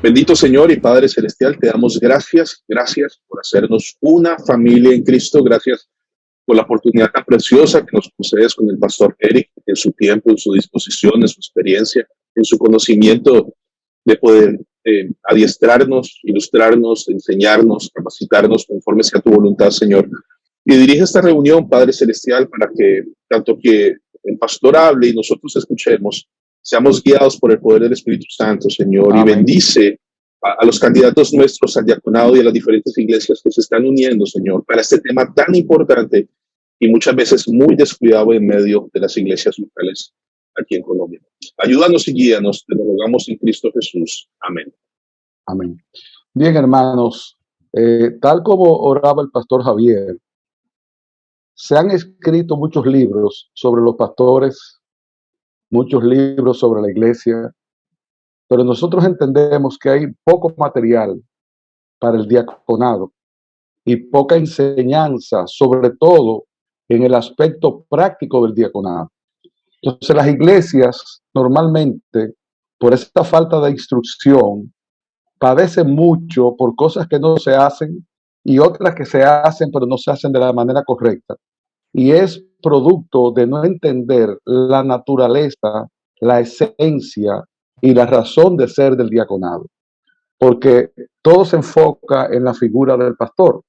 Bendito Señor y Padre Celestial, te damos gracias, gracias por hacernos una familia en Cristo, gracias por la oportunidad tan preciosa que nos concedes con el pastor Eric en su tiempo, en su disposición, en su experiencia, en su conocimiento de poder adiestrarnos, ilustrarnos, enseñarnos, capacitarnos conforme sea tu voluntad, Señor. Y dirige esta reunión, Padre Celestial, para que tanto que el pastor hable y nosotros escuchemos, seamos guiados por el poder del Espíritu Santo, Señor, y Amén. bendice a los candidatos nuestros al diaconado y a las diferentes iglesias que se están uniendo, Señor, para este tema tan importante y muchas veces muy descuidado en medio de las iglesias locales aquí en Colombia. Ayúdanos y guíanos, te lo rogamos en Cristo Jesús. Amén. Amén. Bien, hermanos, tal como oraba el pastor Javier, se han escrito muchos libros sobre los pastores, muchos libros sobre la iglesia, pero nosotros entendemos que hay poco material para el diaconado y poca enseñanza, sobre todo en el aspecto práctico del diaconado. Entonces, las iglesias normalmente, por esta falta de instrucción, padecen mucho por cosas que no se hacen y otras que se hacen, pero no se hacen de la manera correcta. Y es producto de no entender la naturaleza, la esencia y la razón de ser del diaconado. Porque todo se enfoca en la figura del pastor.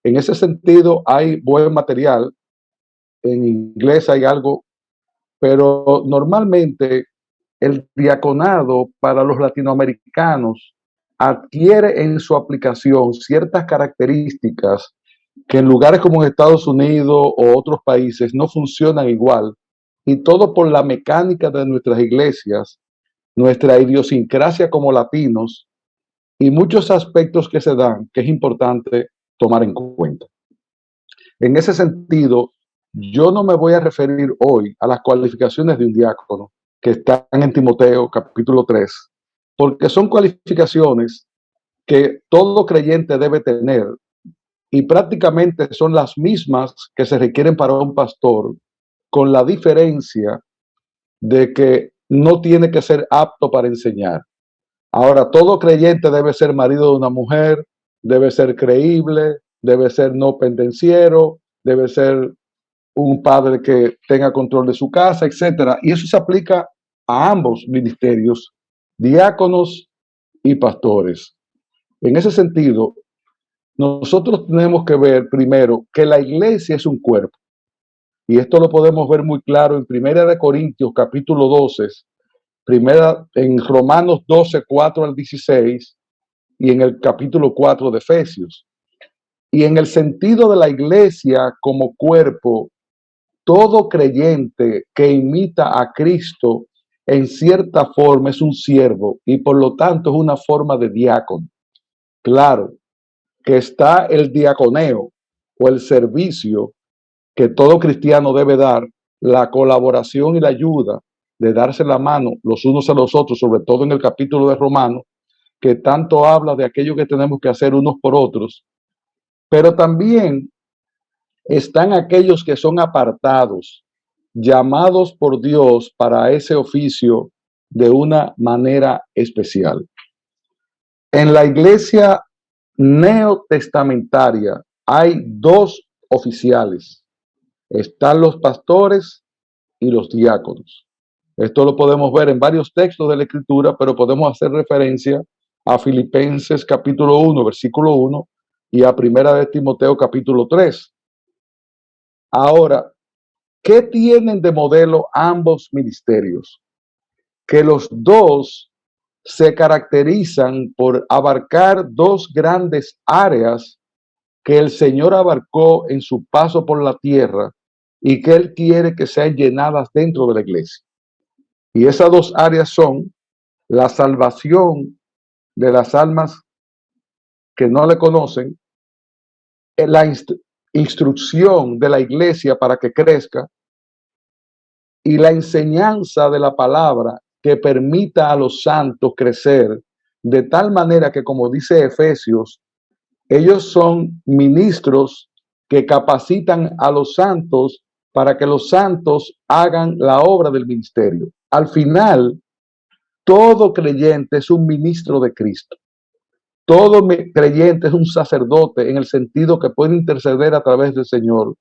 En ese sentido, hay buen material. En inglés hay algo, pero normalmente el diaconado para los latinoamericanos adquiere en su aplicación ciertas características que en lugares como en Estados Unidos o otros países no funcionan igual, y todo por la mecánica de nuestras iglesias, nuestra idiosincrasia como latinos y muchos aspectos que se dan que es importante tomar en cuenta. En ese sentido, yo no me voy a referir hoy a las cualificaciones de un diácono que están en Timoteo capítulo 3, porque son cualificaciones que todo creyente debe tener y prácticamente son las mismas que se requieren para un pastor, con la diferencia de que no tiene que ser apto para enseñar. Ahora, todo creyente debe ser marido de una mujer, debe ser creíble, debe ser no pendenciero, debe ser un padre que tenga control de su casa, etcétera. Y eso se aplica a ambos ministerios, diáconos y pastores. En ese sentido, nosotros tenemos que ver primero que la iglesia es un cuerpo. Y esto lo podemos ver muy claro en Primera de Corintios, capítulo 12, en Romanos 12, 4 al 16 y en el capítulo 4 de Efesios. Y en el sentido de la iglesia como cuerpo, todo creyente que imita a Cristo en cierta forma es un siervo y por lo tanto es una forma de diácono. Claro que está el diaconeo o el servicio que todo cristiano debe dar, la colaboración y la ayuda de darse la mano los unos a los otros, sobre todo en el capítulo de Romanos, que tanto habla de aquello que tenemos que hacer unos por otros, pero también están aquellos que son apartados, llamados por Dios para ese oficio de una manera especial. En la iglesia neotestamentaria hay dos oficiales. Están los pastores y los diáconos. Esto lo podemos ver en varios textos de la Escritura, pero podemos hacer referencia a Filipenses capítulo 1, versículo 1 y a Primera de Timoteo capítulo 3. Ahora, ¿qué tienen de modelo ambos ministerios? Que los dos se caracterizan por abarcar dos grandes áreas que el Señor abarcó en su paso por la tierra y que Él quiere que sean llenadas dentro de la iglesia. Y esas dos áreas son la salvación de las almas que no le conocen, la instrucción de la iglesia para que crezca y la enseñanza de la palabra que permita a los santos crecer de tal manera que, como dice Efesios, ellos son ministros que capacitan a los santos para que los santos hagan la obra del ministerio. Al final, todo creyente es un ministro de Cristo. Todo creyente es un sacerdote en el sentido que puede interceder a través del Señor.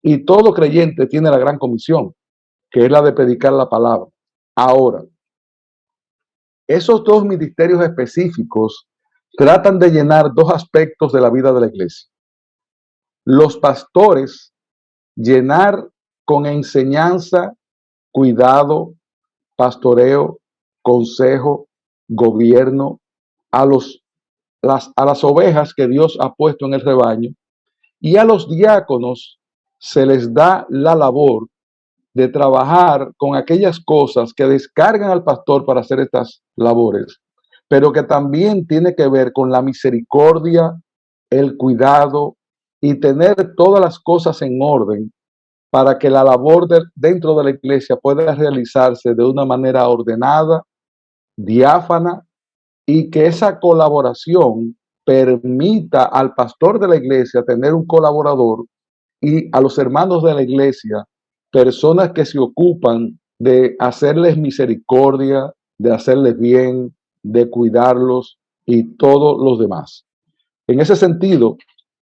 Y todo creyente tiene la gran comisión, que es la de predicar la palabra. Ahora, esos dos ministerios específicos tratan de llenar dos aspectos de la vida de la iglesia. Los pastores, llenar con enseñanza, cuidado, pastoreo, consejo, gobierno a las ovejas que Dios ha puesto en el rebaño, y a los diáconos se les da la labor de trabajar con aquellas cosas que descargan al pastor para hacer estas labores, pero que también tiene que ver con la misericordia, el cuidado y tener todas las cosas en orden para que la labor dentro de la iglesia pueda realizarse de una manera ordenada, diáfana, y que esa colaboración permita al pastor de la iglesia tener un colaborador y a los hermanos de la iglesia personas que se ocupan de hacerles misericordia, de hacerles bien, de cuidarlos y todos los demás. En ese sentido,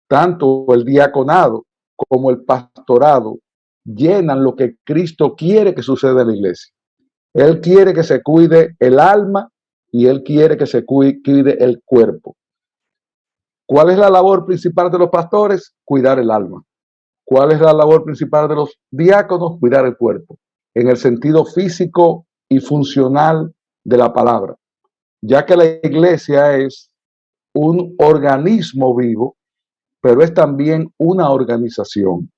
tanto el diaconado como el pastorado llenan lo que Cristo quiere que suceda en la iglesia. Él quiere que se cuide el alma y Él quiere que se cuide el cuerpo. ¿Cuál es la labor principal de los pastores? Cuidar el alma. ¿Cuál es la labor principal de los diáconos? Cuidar el cuerpo, en el sentido físico y funcional de la palabra, ya que la iglesia es un organismo vivo, pero es también una organización.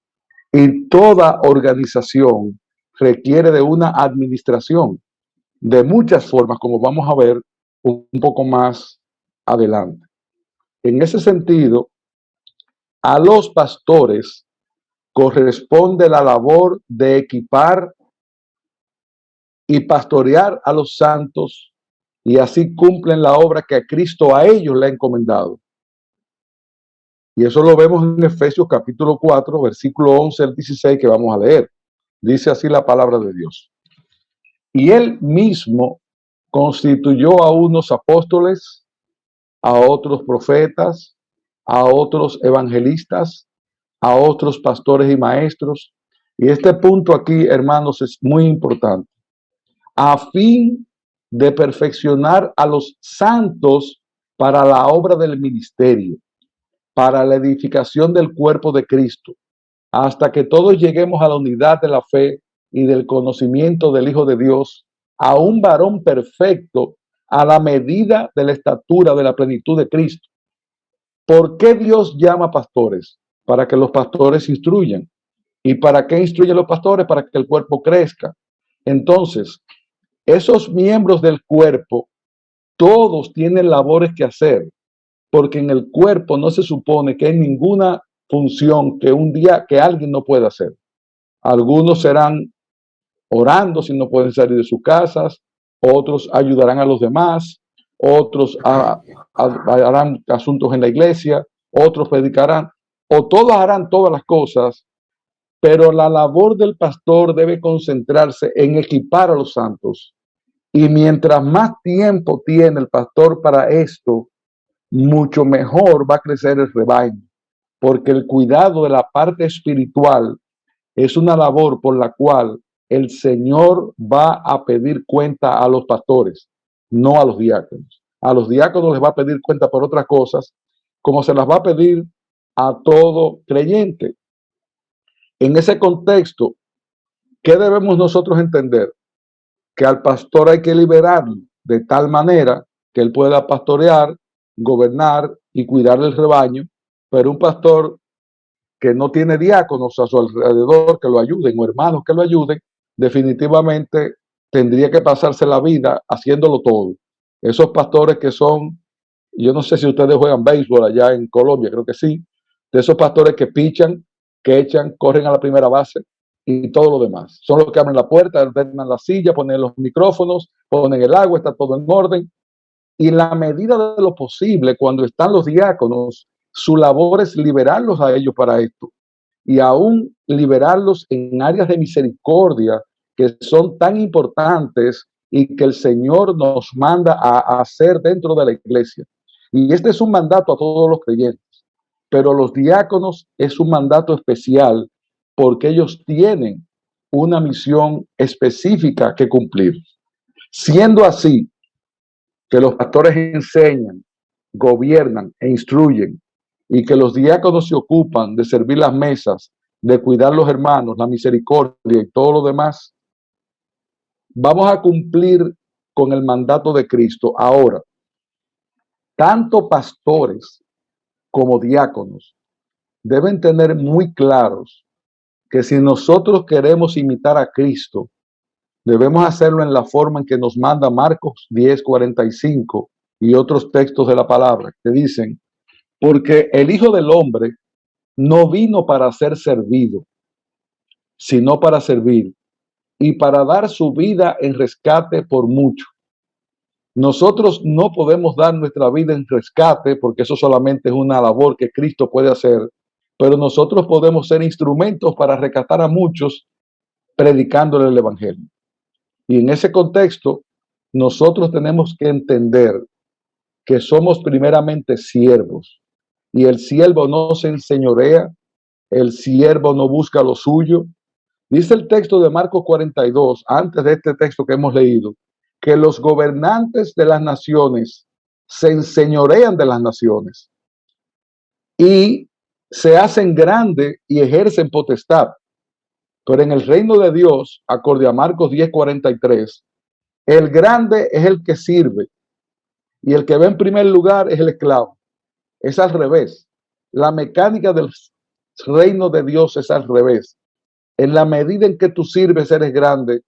Y toda organización requiere de una administración de muchas formas, como vamos a ver un poco más adelante. En ese sentido, a los pastores corresponde la labor de equipar y pastorear a los santos, y así cumplen la obra que a Cristo a ellos le ha encomendado. Y eso lo vemos en Efesios capítulo 4, versículo 11 al 16, que vamos a leer. Dice así la palabra de Dios. Y Él mismo constituyó a unos apóstoles, a otros profetas, a otros evangelistas, a otros pastores y maestros. Y este punto aquí, hermanos, es muy importante. A fin de perfeccionar a los santos para la obra del ministerio, para la edificación del cuerpo de Cristo, hasta que todos lleguemos a la unidad de la fe y del conocimiento del Hijo de Dios, a un varón perfecto, a la medida de la estatura de la plenitud de Cristo. ¿Por qué Dios llama pastores? Para que los pastores instruyan. ¿Y para qué instruyen los pastores? Para que el cuerpo crezca. Entonces, esos miembros del cuerpo, todos tienen labores que hacer, porque en el cuerpo no se supone que hay ninguna función que alguien no pueda hacer. Algunos serán orando si no pueden salir de sus casas, otros ayudarán a los demás, otros harán asuntos en la iglesia, otros predicarán, o todos harán todas las cosas, pero la labor del pastor debe concentrarse en equipar a los santos. Y mientras más tiempo tiene el pastor para esto, mucho mejor va a crecer el rebaño, porque el cuidado de la parte espiritual es una labor por la cual el Señor va a pedir cuenta a los pastores, no a los diáconos. A los diáconos les va a pedir cuenta por otras cosas, como se las va a pedir a todo creyente. En ese contexto, ¿qué debemos nosotros entender? Que al pastor hay que liberarlo de tal manera que él pueda pastorear, gobernar y cuidar del rebaño, pero un pastor que no tiene diáconos a su alrededor que lo ayuden o hermanos que lo ayuden, definitivamente tendría que pasarse la vida haciéndolo todo. Esos pastores que son, yo no sé si ustedes juegan béisbol allá en Colombia, creo que sí, de esos pastores que pichan, que echan, corren a la primera base y todo lo demás. Son los que abren la puerta, ordenan la silla, ponen los micrófonos, ponen el agua, está todo en orden. Y en la medida de lo posible, cuando están los diáconos, su labor es liberarlos a ellos para esto. Y aún liberarlos en áreas de misericordia que son tan importantes y que el Señor nos manda a hacer dentro de la iglesia. Y este es un mandato a todos los creyentes, pero los diáconos es un mandato especial porque ellos tienen una misión específica que cumplir. Siendo así, que los pastores enseñan, gobiernan e instruyen, y que los diáconos se ocupan de servir las mesas, de cuidar los hermanos, la misericordia y todo lo demás, vamos a cumplir con el mandato de Cristo. Ahora, tanto pastores como diáconos deben tener muy claros que si nosotros queremos imitar a Cristo, debemos hacerlo en la forma en que nos manda Marcos 10:45 y otros textos de la palabra que dicen, porque el Hijo del Hombre no vino para ser servido, sino para servir y para dar su vida en rescate por mucho. Nosotros no podemos dar nuestra vida en rescate porque eso solamente es una labor que Cristo puede hacer, pero nosotros podemos ser instrumentos para rescatar a muchos predicándole el Evangelio. Y en ese contexto, nosotros tenemos que entender que somos primeramente siervos y el siervo no se enseñorea, el siervo no busca lo suyo. Dice el texto de Marcos 42, antes de este texto que hemos leído, que los gobernantes de las naciones se enseñorean de las naciones y se hacen grandes y ejercen potestad. Pero en el reino de Dios, acorde a Marcos 10:43, el grande es el que sirve y el que va en primer lugar es el esclavo. Es al revés. La mecánica del reino de Dios es al revés. En la medida en que tú sirves, eres grande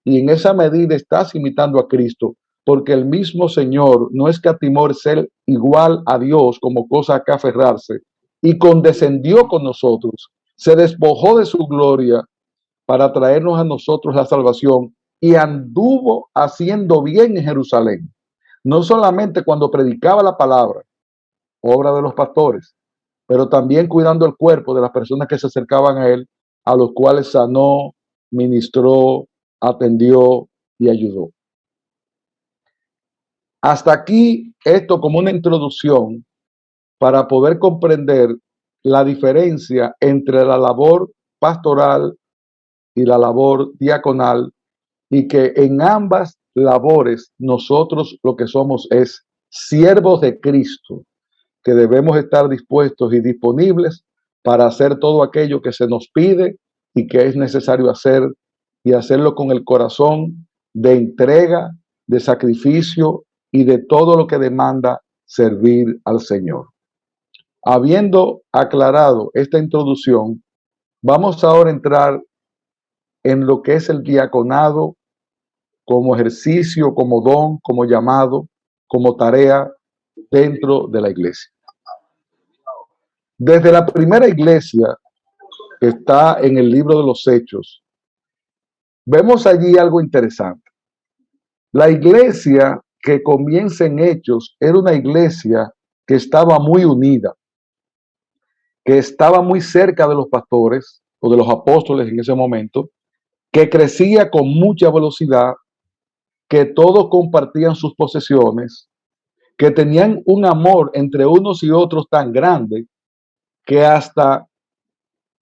y en esa medida estás imitando a Cristo, porque el mismo Señor no escatimó ser igual a Dios como cosa a que aferrarse y condescendió con nosotros, se despojó de su gloria para traernos a nosotros la salvación y anduvo haciendo bien en Jerusalén. No solamente cuando predicaba la palabra, obra de los pastores, pero también cuidando el cuerpo de las personas que se acercaban a él, a los cuales sanó, ministró, atendió y ayudó. Hasta aquí esto como una introducción para poder comprender la diferencia entre la labor pastoral y la labor diaconal, y que en ambas labores nosotros lo que somos es siervos de Cristo, que debemos estar dispuestos y disponibles para hacer todo aquello que se nos pide y que es necesario hacer, y hacerlo con el corazón de entrega, de sacrificio y de todo lo que demanda servir al Señor. Habiendo aclarado esta introducción, vamos ahora a entrar en lo que es el diaconado como ejercicio, como don, como llamado, como tarea dentro de la iglesia. Desde la primera iglesia, que está en el libro de los Hechos, vemos allí algo interesante. La iglesia que comienza en Hechos era una iglesia que estaba muy unida, que estaba muy cerca de los pastores o de los apóstoles en ese momento, que crecía con mucha velocidad, que todos compartían sus posesiones, que tenían un amor entre unos y otros tan grande que hasta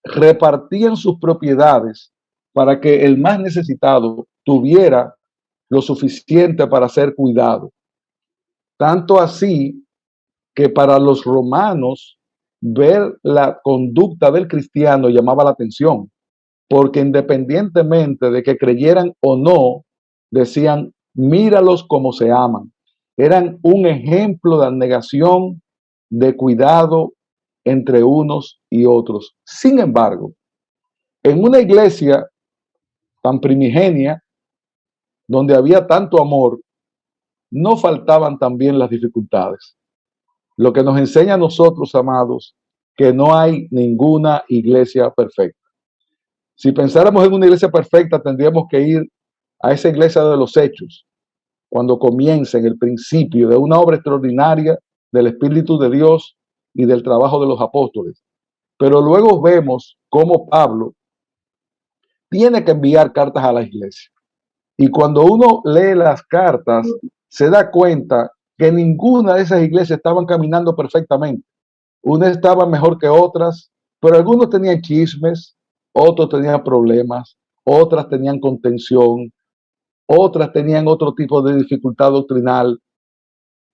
repartían sus propiedades para que el más necesitado tuviera lo suficiente para ser cuidado. Tanto así que para los romanos ver la conducta del cristiano llamaba la atención, porque independientemente de que creyeran o no, decían, míralos como se aman. Eran un ejemplo de abnegación, de cuidado entre unos y otros. Sin embargo, en una iglesia tan primigenia, donde había tanto amor, no faltaban también las dificultades. Lo que nos enseña a nosotros, amados, que no hay ninguna iglesia perfecta. Si pensáramos en una iglesia perfecta, tendríamos que ir a esa iglesia de los Hechos, cuando comienza en el principio de una obra extraordinaria del Espíritu de Dios y del trabajo de los apóstoles. Pero luego vemos cómo Pablo tiene que enviar cartas a la iglesia. Y cuando uno lee las cartas, se da cuenta que ninguna de esas iglesias estaban caminando perfectamente. Unas estaban mejor que otras, pero algunos tenían chismes, otros tenían problemas, otras tenían contención, otras tenían otro tipo de dificultad doctrinal,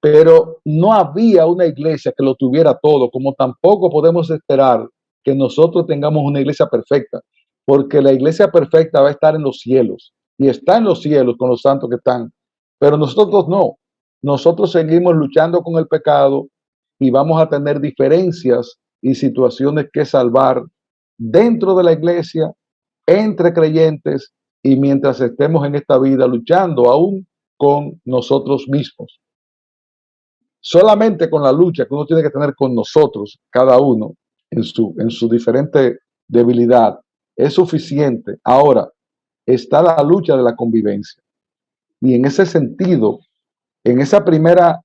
pero no había una iglesia que lo tuviera todo, como tampoco podemos esperar que nosotros tengamos una iglesia perfecta, porque la iglesia perfecta va a estar en los cielos y está en los cielos con los santos que están, pero nosotros no. Nosotros seguimos luchando con el pecado y vamos a tener diferencias y situaciones que salvar dentro de la iglesia, entre creyentes y mientras estemos en esta vida luchando aún con nosotros mismos. Solamente con la lucha que uno tiene que tener con nosotros, cada uno, en su diferente debilidad, es suficiente. Ahora, está la lucha de la convivencia. Y en ese sentido, en esa primera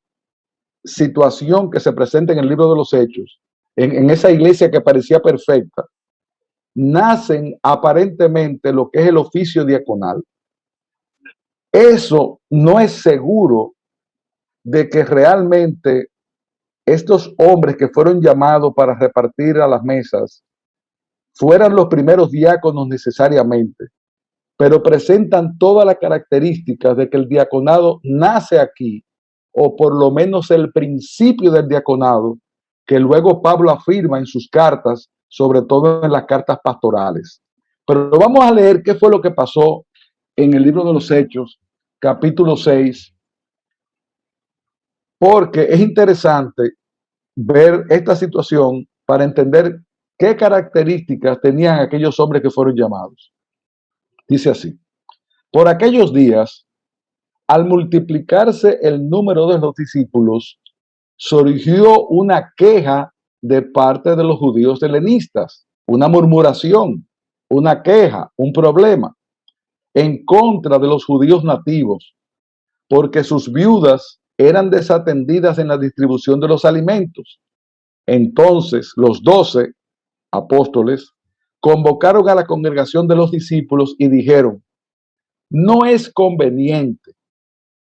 situación que se presenta en el libro de los Hechos, en esa iglesia que parecía perfecta, nacen aparentemente lo que es el oficio diaconal. Eso no es seguro de que realmente estos hombres que fueron llamados para repartir a las mesas fueran los primeros diáconos necesariamente, pero presentan todas las características de que el diaconado nace aquí, o por lo menos el principio del diaconado, que luego Pablo afirma en sus cartas, sobre todo en las cartas pastorales. Pero vamos a leer qué fue lo que pasó en el libro de los Hechos, capítulo 6, porque es interesante ver esta situación para entender qué características tenían aquellos hombres que fueron llamados. Dice así: por aquellos días, al multiplicarse el número de los discípulos, surgió una queja de parte de los judíos helenistas, una murmuración, una queja, un problema en contra de los judíos nativos, porque sus viudas eran desatendidas en la distribución de los alimentos. Entonces los 12 apóstoles convocaron a la congregación de los discípulos y dijeron: no es conveniente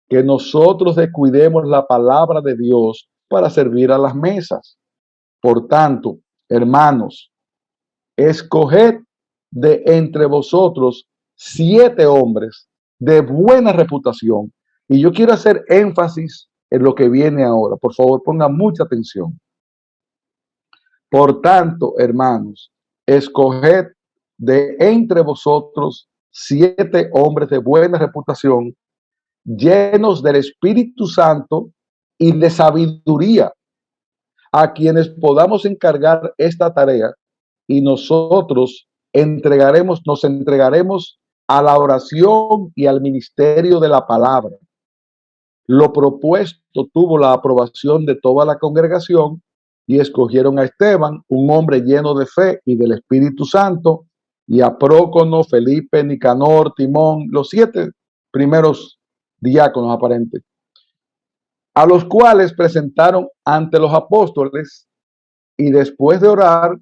que nosotros descuidemos la palabra de Dios para servir a las mesas. Por tanto, hermanos, escoged de entre vosotros 7 hombres de buena reputación. Y yo quiero hacer énfasis en lo que viene ahora. Por favor, pongan mucha atención. Por tanto, hermanos, escoged de entre vosotros 7 hombres de buena reputación, llenos del Espíritu Santo y de sabiduría, a quienes podamos encargar esta tarea, y nosotros nos entregaremos a la oración y al ministerio de la palabra. Lo propuesto tuvo la aprobación de toda la congregación y escogieron a Esteban, un hombre lleno de fe y del Espíritu Santo, y a Prócono, Felipe, Nicanor, Timón, los 7 primeros diáconos aparentes, a los cuales presentaron ante los apóstoles, y después de orar,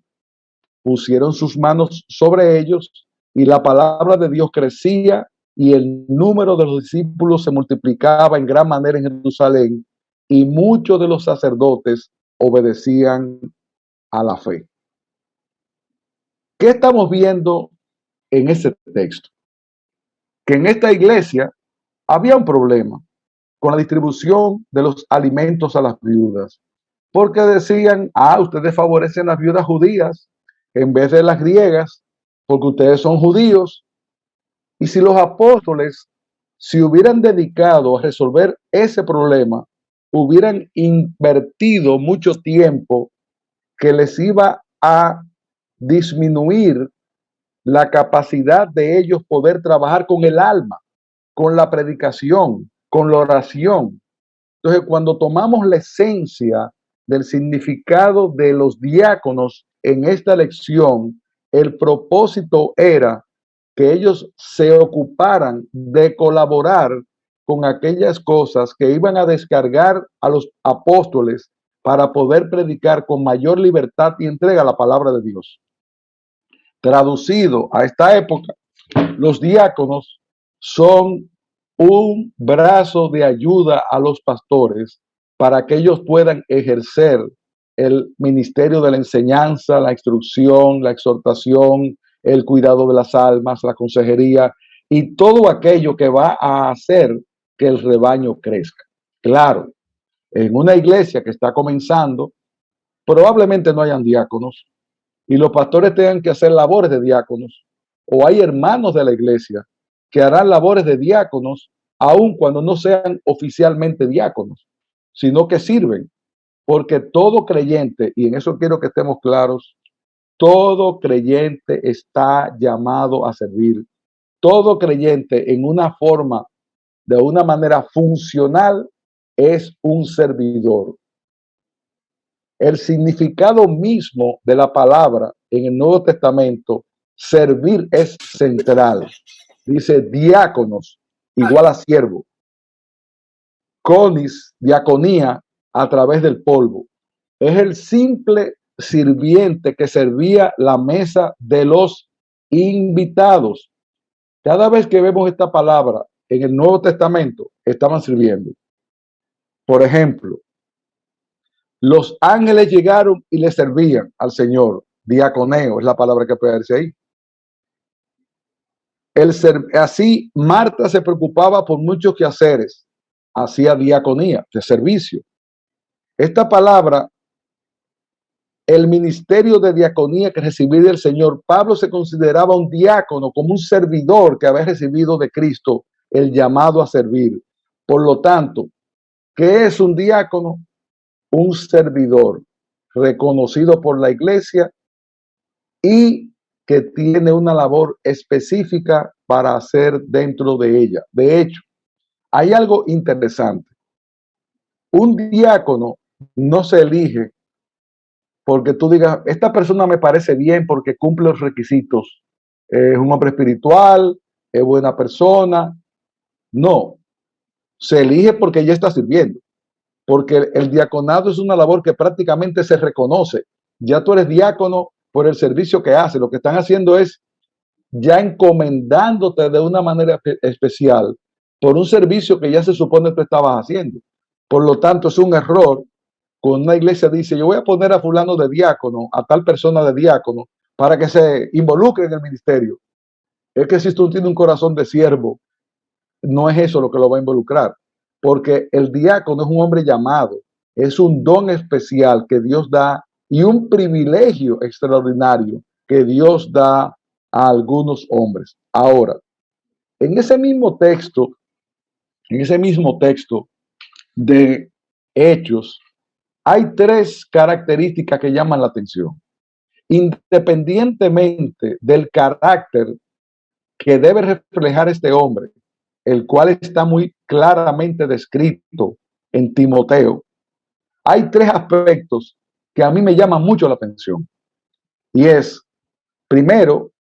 pusieron sus manos sobre ellos, y la palabra de Dios crecía, y el número de los discípulos se multiplicaba en gran manera en Jerusalén, y muchos de los sacerdotes obedecían a la fe. ¿Qué estamos viendo en ese texto? Que en esta iglesia había un problema con la distribución de los alimentos a las viudas, porque decían: ustedes favorecen a las viudas judías en vez de las griegas, porque ustedes son judíos. Y si los apóstoles se hubieran dedicado a resolver ese problema, hubieran invertido mucho tiempo que les iba a disminuir la capacidad de ellos poder trabajar con el alma, con la predicación, con la oración. Entonces, cuando tomamos la esencia del significado de los diáconos en esta lección, el propósito era que ellos se ocuparan de colaborar con aquellas cosas que iban a descargar a los apóstoles para poder predicar con mayor libertad y entrega la palabra de Dios. Traducido a esta época, los diáconos son un brazo de ayuda a los pastores para que ellos puedan ejercer el ministerio de la enseñanza, la instrucción, la exhortación, el cuidado de las almas, la consejería y todo aquello que va a hacer que el rebaño crezca. Claro, en una iglesia que está comenzando, probablemente no hayan diáconos y los pastores tengan que hacer labores de diáconos, o hay hermanos de la iglesia que harán labores de diáconos aun cuando no sean oficialmente diáconos, sino que sirven, porque todo creyente, y en eso quiero que estemos claros, todo creyente está llamado a servir. Todo creyente en una forma, de una manera funcional, es un servidor. El significado mismo de la palabra en el Nuevo Testamento, servir, es central. Dice diáconos igual a siervo. Conis, diaconía, a través del polvo. Es el simple sirviente que servía la mesa de los invitados. Cada vez que vemos esta palabra en el Nuevo Testamento, estaban sirviendo. Por ejemplo, los ángeles llegaron y le servían al Señor. Diaconeo es la palabra que aparece ahí. Así, Marta se preocupaba por muchos quehaceres. Hacía diaconía, de servicio. Esta palabra, el ministerio de diaconía que recibí del Señor, Pablo se consideraba un diácono, como un servidor que había recibido de Cristo el llamado a servir. Por lo tanto, ¿qué es un diácono? Un servidor reconocido por la iglesia y que tiene una labor específica para hacer dentro de ella. De hecho, hay algo interesante. Un diácono no se elige porque tú digas, esta persona me parece bien porque cumple los requisitos. Es un hombre espiritual, es buena persona. No, se elige porque ya está sirviendo. Porque el diaconado es una labor que prácticamente se reconoce. Ya tú eres diácono por el servicio que haces. Lo que están haciendo es ya encomendándote de una manera especial por un servicio que ya se supone que estabas haciendo. Por lo tanto, es un error cuando una iglesia dice, yo voy a poner a fulano de diácono, a tal persona de diácono, para que se involucre en el ministerio. Es que si tú tienes un corazón de siervo, no es eso lo que lo va a involucrar, porque el diácono es un hombre llamado, es un don especial que Dios da y un privilegio extraordinario que Dios da a algunos hombres. Ahora, en ese mismo texto de Hechos, hay tres características que llaman la atención. Independientemente del carácter que debe reflejar este hombre, el cual está muy claramente descrito en Timoteo, hay tres aspectos que a mí me llaman mucho la atención. Y es, primero,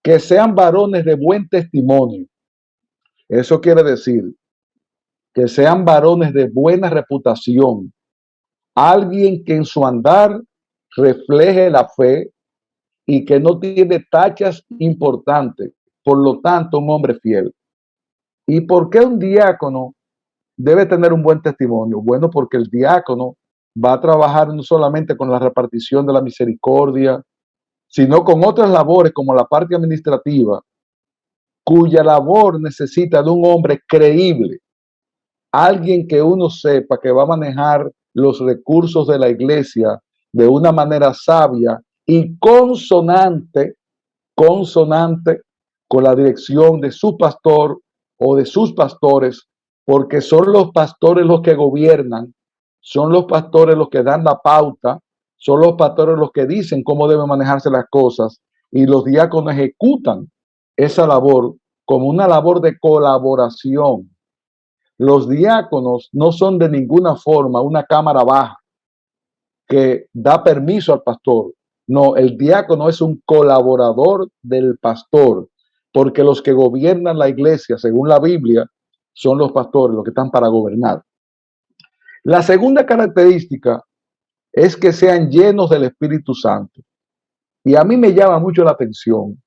que sean varones de buen testimonio. Eso quiere decir que sean varones de buena reputación. Alguien que en su andar refleje la fe y que no tiene tachas importantes. Por lo tanto, un hombre fiel. ¿Y por qué un diácono debe tener un buen testimonio? Bueno, porque el diácono va a trabajar no solamente con la repartición de la misericordia, sino con otras labores como la parte administrativa, cuya labor necesita de un hombre creíble, alguien que uno sepa que va a manejar los recursos de la iglesia de una manera sabia y consonante con la dirección de su pastor o de sus pastores, porque son los pastores los que gobiernan, son los pastores los que dan la pauta, son los pastores los que dicen cómo deben manejarse las cosas, y los diáconos ejecutan esa labor como una labor de colaboración. Los diáconos no son de ninguna forma una cámara baja que da permiso al pastor. No, el diácono es un colaborador del pastor, porque los que gobiernan la iglesia, según la Biblia, son los pastores, los que están para gobernar. La segunda característica es que sean llenos del Espíritu Santo. Y a mí me llama mucho la atención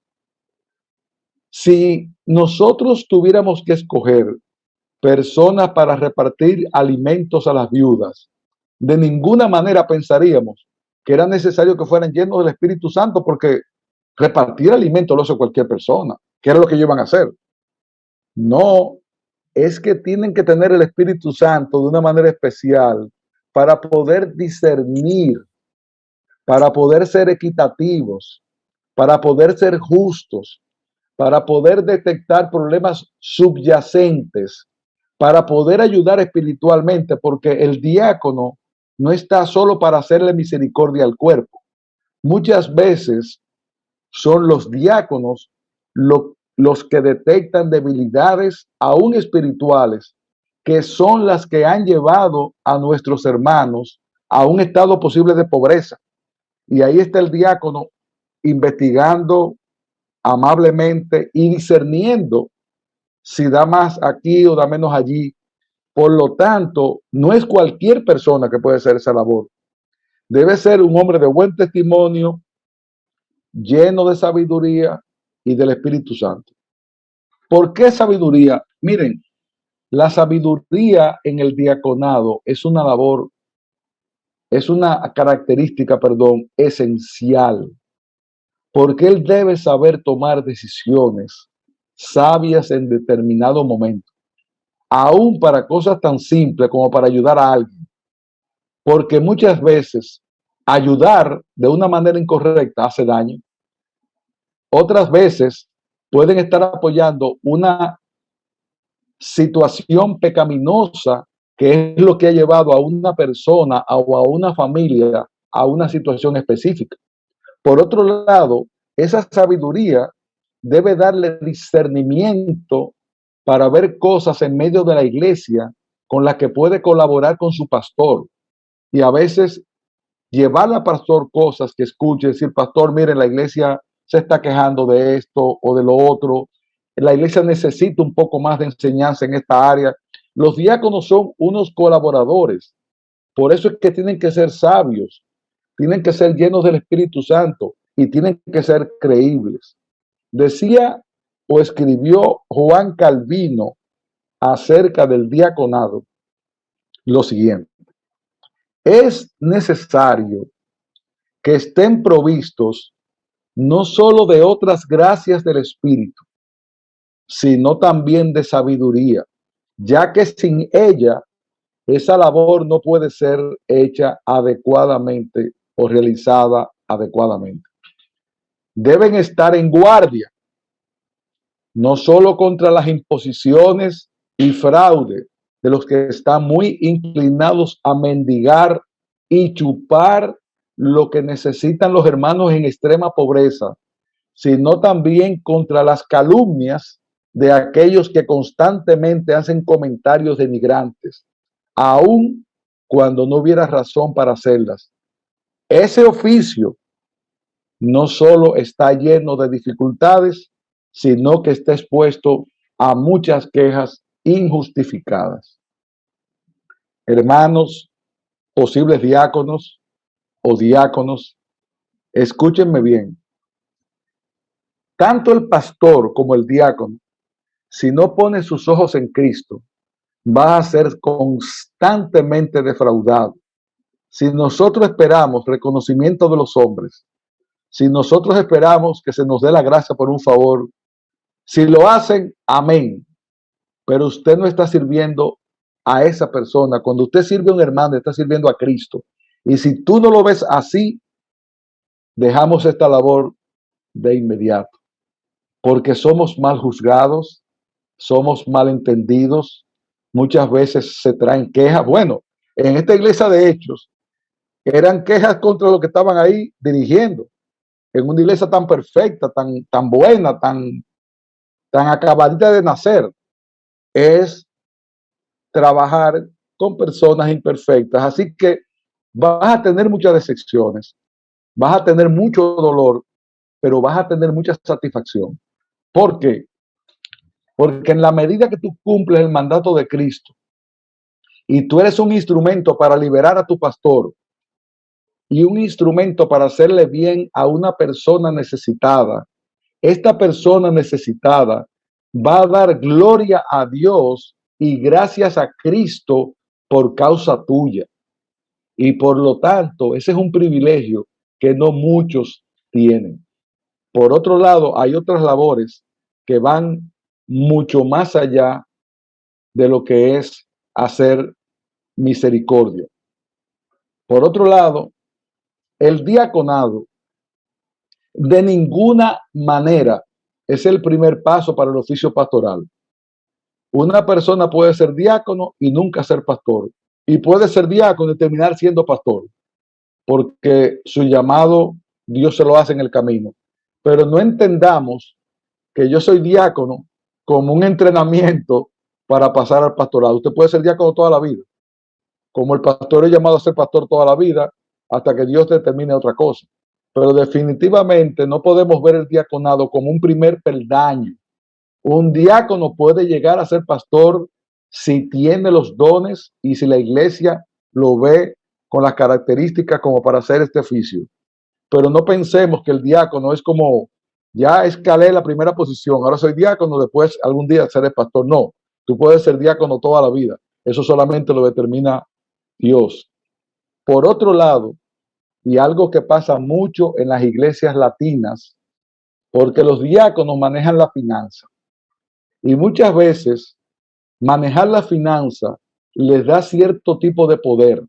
Si nosotros tuviéramos que escoger personas para repartir alimentos a las viudas, de ninguna manera pensaríamos que era necesario que fueran llenos del Espíritu Santo, porque repartir alimentos lo hace cualquier persona, que era lo que ellos iban a hacer. No, es que tienen que tener el Espíritu Santo de una manera especial para poder discernir, para poder ser equitativos, para poder ser justos, para poder detectar problemas subyacentes, para poder ayudar espiritualmente, porque el diácono no está solo para hacerle misericordia al cuerpo. Muchas veces son los diáconos los que detectan debilidades aún espirituales, que son las que han llevado a nuestros hermanos a un estado posible de pobreza. Y ahí está el diácono investigando amablemente y discerniendo si da más aquí o da menos allí. Por lo tanto, no es cualquier persona que puede hacer esa labor. Debe ser un hombre de buen testimonio, lleno de sabiduría y del Espíritu Santo. ¿Por qué sabiduría? Miren, la sabiduría en el diaconado es una labor, es una característica, perdón, esencial, porque él debe saber tomar decisiones sabias en determinado momento, aún para cosas tan simples como para ayudar a alguien, porque muchas veces ayudar de una manera incorrecta hace daño. Otras veces pueden estar apoyando una situación pecaminosa, que es lo que ha llevado a una persona o a una familia a una situación específica. Por otro lado, esa sabiduría debe darle discernimiento para ver cosas en medio de la iglesia con las que puede colaborar con su pastor. Y a veces llevar al pastor cosas que escuche, decir, pastor, miren, la iglesia se está quejando de esto o de lo otro. La iglesia necesita un poco más de enseñanza en esta área. Los diáconos son unos colaboradores. Por eso es que tienen que ser sabios, tienen que ser llenos del Espíritu Santo y tienen que ser creíbles. Decía o escribió Juan Calvino acerca del diaconado lo siguiente: es necesario que estén provistos no solo de otras gracias del Espíritu, sino también de sabiduría, ya que sin ella esa labor no puede ser hecha adecuadamente o realizada adecuadamente. Deben estar en guardia, no solo contra las imposiciones y fraude de los que están muy inclinados a mendigar y chupar lo que necesitan los hermanos en extrema pobreza, sino también contra las calumnias de aquellos que constantemente hacen comentarios denigrantes, aun cuando no hubiera razón para hacerlas. Ese oficio no solo está lleno de dificultades, sino que está expuesto a muchas quejas injustificadas. Hermanos, posibles diáconos o diáconos, escúchenme bien. Tanto el pastor como el diácono, si no pone sus ojos en Cristo, va a ser constantemente defraudado. Si nosotros esperamos reconocimiento de los hombres, si nosotros esperamos que se nos dé la gracia por un favor, si lo hacen, amén. Pero usted no está sirviendo a esa persona. Cuando usted sirve a un hermano, está sirviendo a Cristo. Y si tú no lo ves así, dejamos esta labor de inmediato, porque somos mal juzgados, somos mal entendidos, muchas veces se traen quejas. Bueno, en esta iglesia de Hechos, eran quejas contra los que estaban ahí dirigiendo, en una iglesia tan perfecta, tan buena, tan acabadita de nacer. Es trabajar con personas imperfectas. Así que vas a tener muchas decepciones, vas a tener mucho dolor, pero vas a tener mucha satisfacción. ¿Por qué? Porque en la medida que tú cumples el mandato de Cristo y tú eres un instrumento para liberar a tu pastor y un instrumento para hacerle bien a una persona necesitada esta persona necesitada va a dar gloria a Dios y gracias a Cristo por causa tuya. Y por lo tanto, ese es un privilegio que no muchos tienen. Por otro lado, hay otras labores que van mucho más allá de lo que es hacer misericordia. Por otro lado, el diaconado de ninguna manera es el primer paso para el oficio pastoral. Una persona puede ser diácono y nunca ser pastor. Y puede ser diácono y terminar siendo pastor, porque su llamado Dios se lo hace en el camino. Pero no entendamos que yo soy diácono como un entrenamiento para pasar al pastorado. Usted puede ser diácono toda la vida, como el pastor es llamado a ser pastor toda la vida, hasta que Dios determine otra cosa. Pero definitivamente no podemos ver el diaconado como un primer peldaño. Un diácono puede llegar a ser pastor si tiene los dones y si la iglesia lo ve con las características como para hacer este oficio. Pero no pensemos que el diácono es como, ya escalé la primera posición, ahora soy diácono, después algún día seré pastor. No, tú puedes ser diácono toda la vida. Eso solamente lo determina Dios. Por otro lado, y algo que pasa mucho en las iglesias latinas, porque los diáconos manejan la finanza. Y muchas veces manejar la finanza les da cierto tipo de poder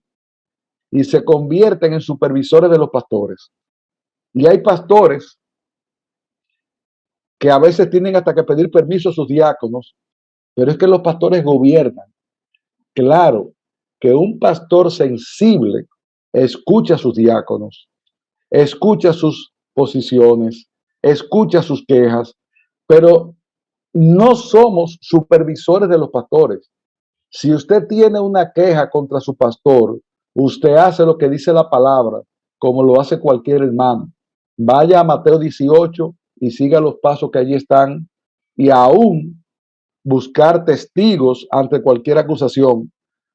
y se convierten en supervisores de los pastores. Y hay pastores que a veces tienen hasta que pedir permiso a sus diáconos, pero es que los pastores gobiernan. Claro que un pastor sensible escucha a sus diáconos, escucha sus posiciones, escucha sus quejas, pero no somos supervisores de los pastores. Si usted tiene una queja contra su pastor, usted hace lo que dice la palabra, como lo hace cualquier hermano. Vaya a Mateo 18 y siga los pasos que allí están, y aún buscar testigos ante cualquier acusación.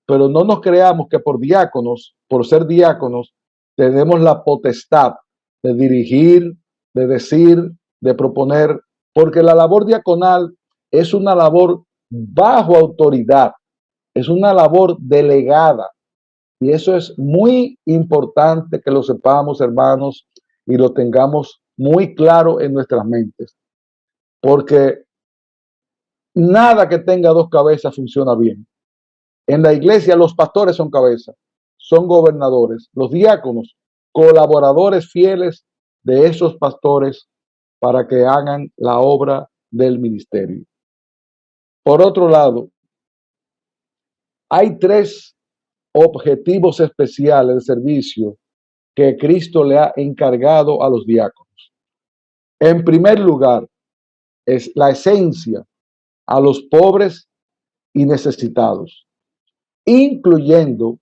Pero no nos creamos que por diáconos, por ser diáconos, tenemos la potestad de dirigir, de decir, de proponer, porque la labor diaconal es una labor bajo autoridad, es una labor delegada. Y eso es muy importante que lo sepamos, hermanos, y lo tengamos muy claro en nuestras mentes. Porque nada que tenga dos cabezas funciona bien. En la iglesia los pastores son cabezas, son gobernadores, los diáconos, colaboradores fieles de esos pastores para que hagan la obra del ministerio. Por otro lado, hay tres objetivos especiales de servicio que Cristo le ha encargado a los diáconos. En primer lugar, es la esencia a los pobres y necesitados, incluyendo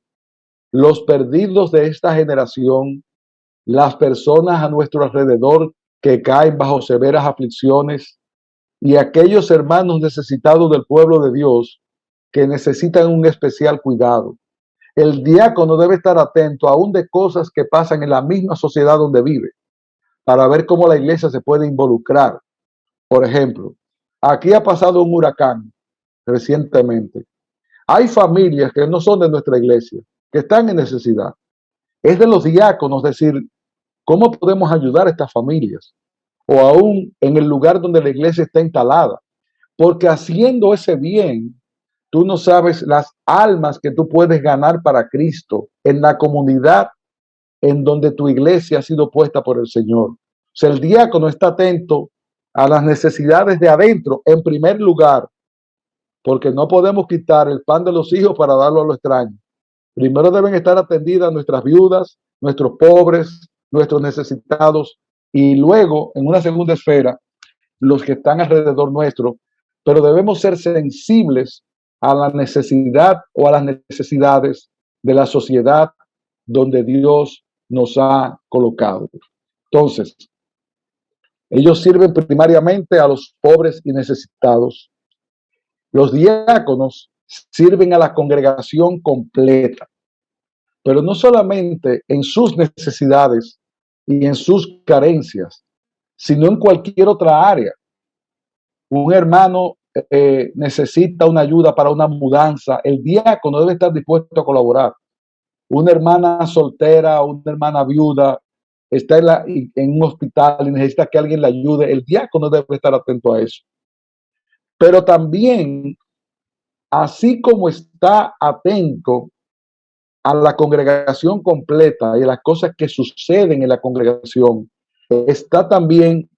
los perdidos de esta generación, las personas a nuestro alrededor que caen bajo severas aflicciones y aquellos hermanos necesitados del pueblo de Dios que necesitan un especial cuidado. El diácono debe estar atento aún de cosas que pasan en la misma sociedad donde vive, para ver cómo la iglesia se puede involucrar. Por ejemplo, aquí ha pasado un huracán recientemente. Hay familias que no son de nuestra iglesia, que están en necesidad. Es de los diáconos decir, ¿cómo podemos ayudar a estas familias? O aún en el lugar donde la iglesia está instalada. Porque haciendo ese bien, tú no sabes las almas que tú puedes ganar para Cristo en la comunidad en donde tu iglesia ha sido puesta por el Señor. O sea, el diácono está atento a las necesidades de adentro en primer lugar, porque no podemos quitar el pan de los hijos para darlo a los extraños. Primero deben estar atendidas nuestras viudas, nuestros pobres, nuestros necesitados, y luego, en una segunda esfera, los que están alrededor nuestro, pero debemos ser sensibles a la necesidad o a las necesidades de la sociedad donde Dios nos ha colocado. Entonces, ellos sirven primariamente a los pobres y necesitados. Los diáconos sirven a la congregación completa, pero no solamente en sus necesidades y en sus carencias, sino en cualquier otra área. Un hermano necesita una ayuda para una mudanza, el diácono debe estar dispuesto a colaborar. Una hermana soltera o una hermana viuda está en un hospital y necesita que alguien le ayude, el diácono debe estar atento a eso. Pero también, así como está atento a la congregación completa y a las cosas que suceden en la congregación, está también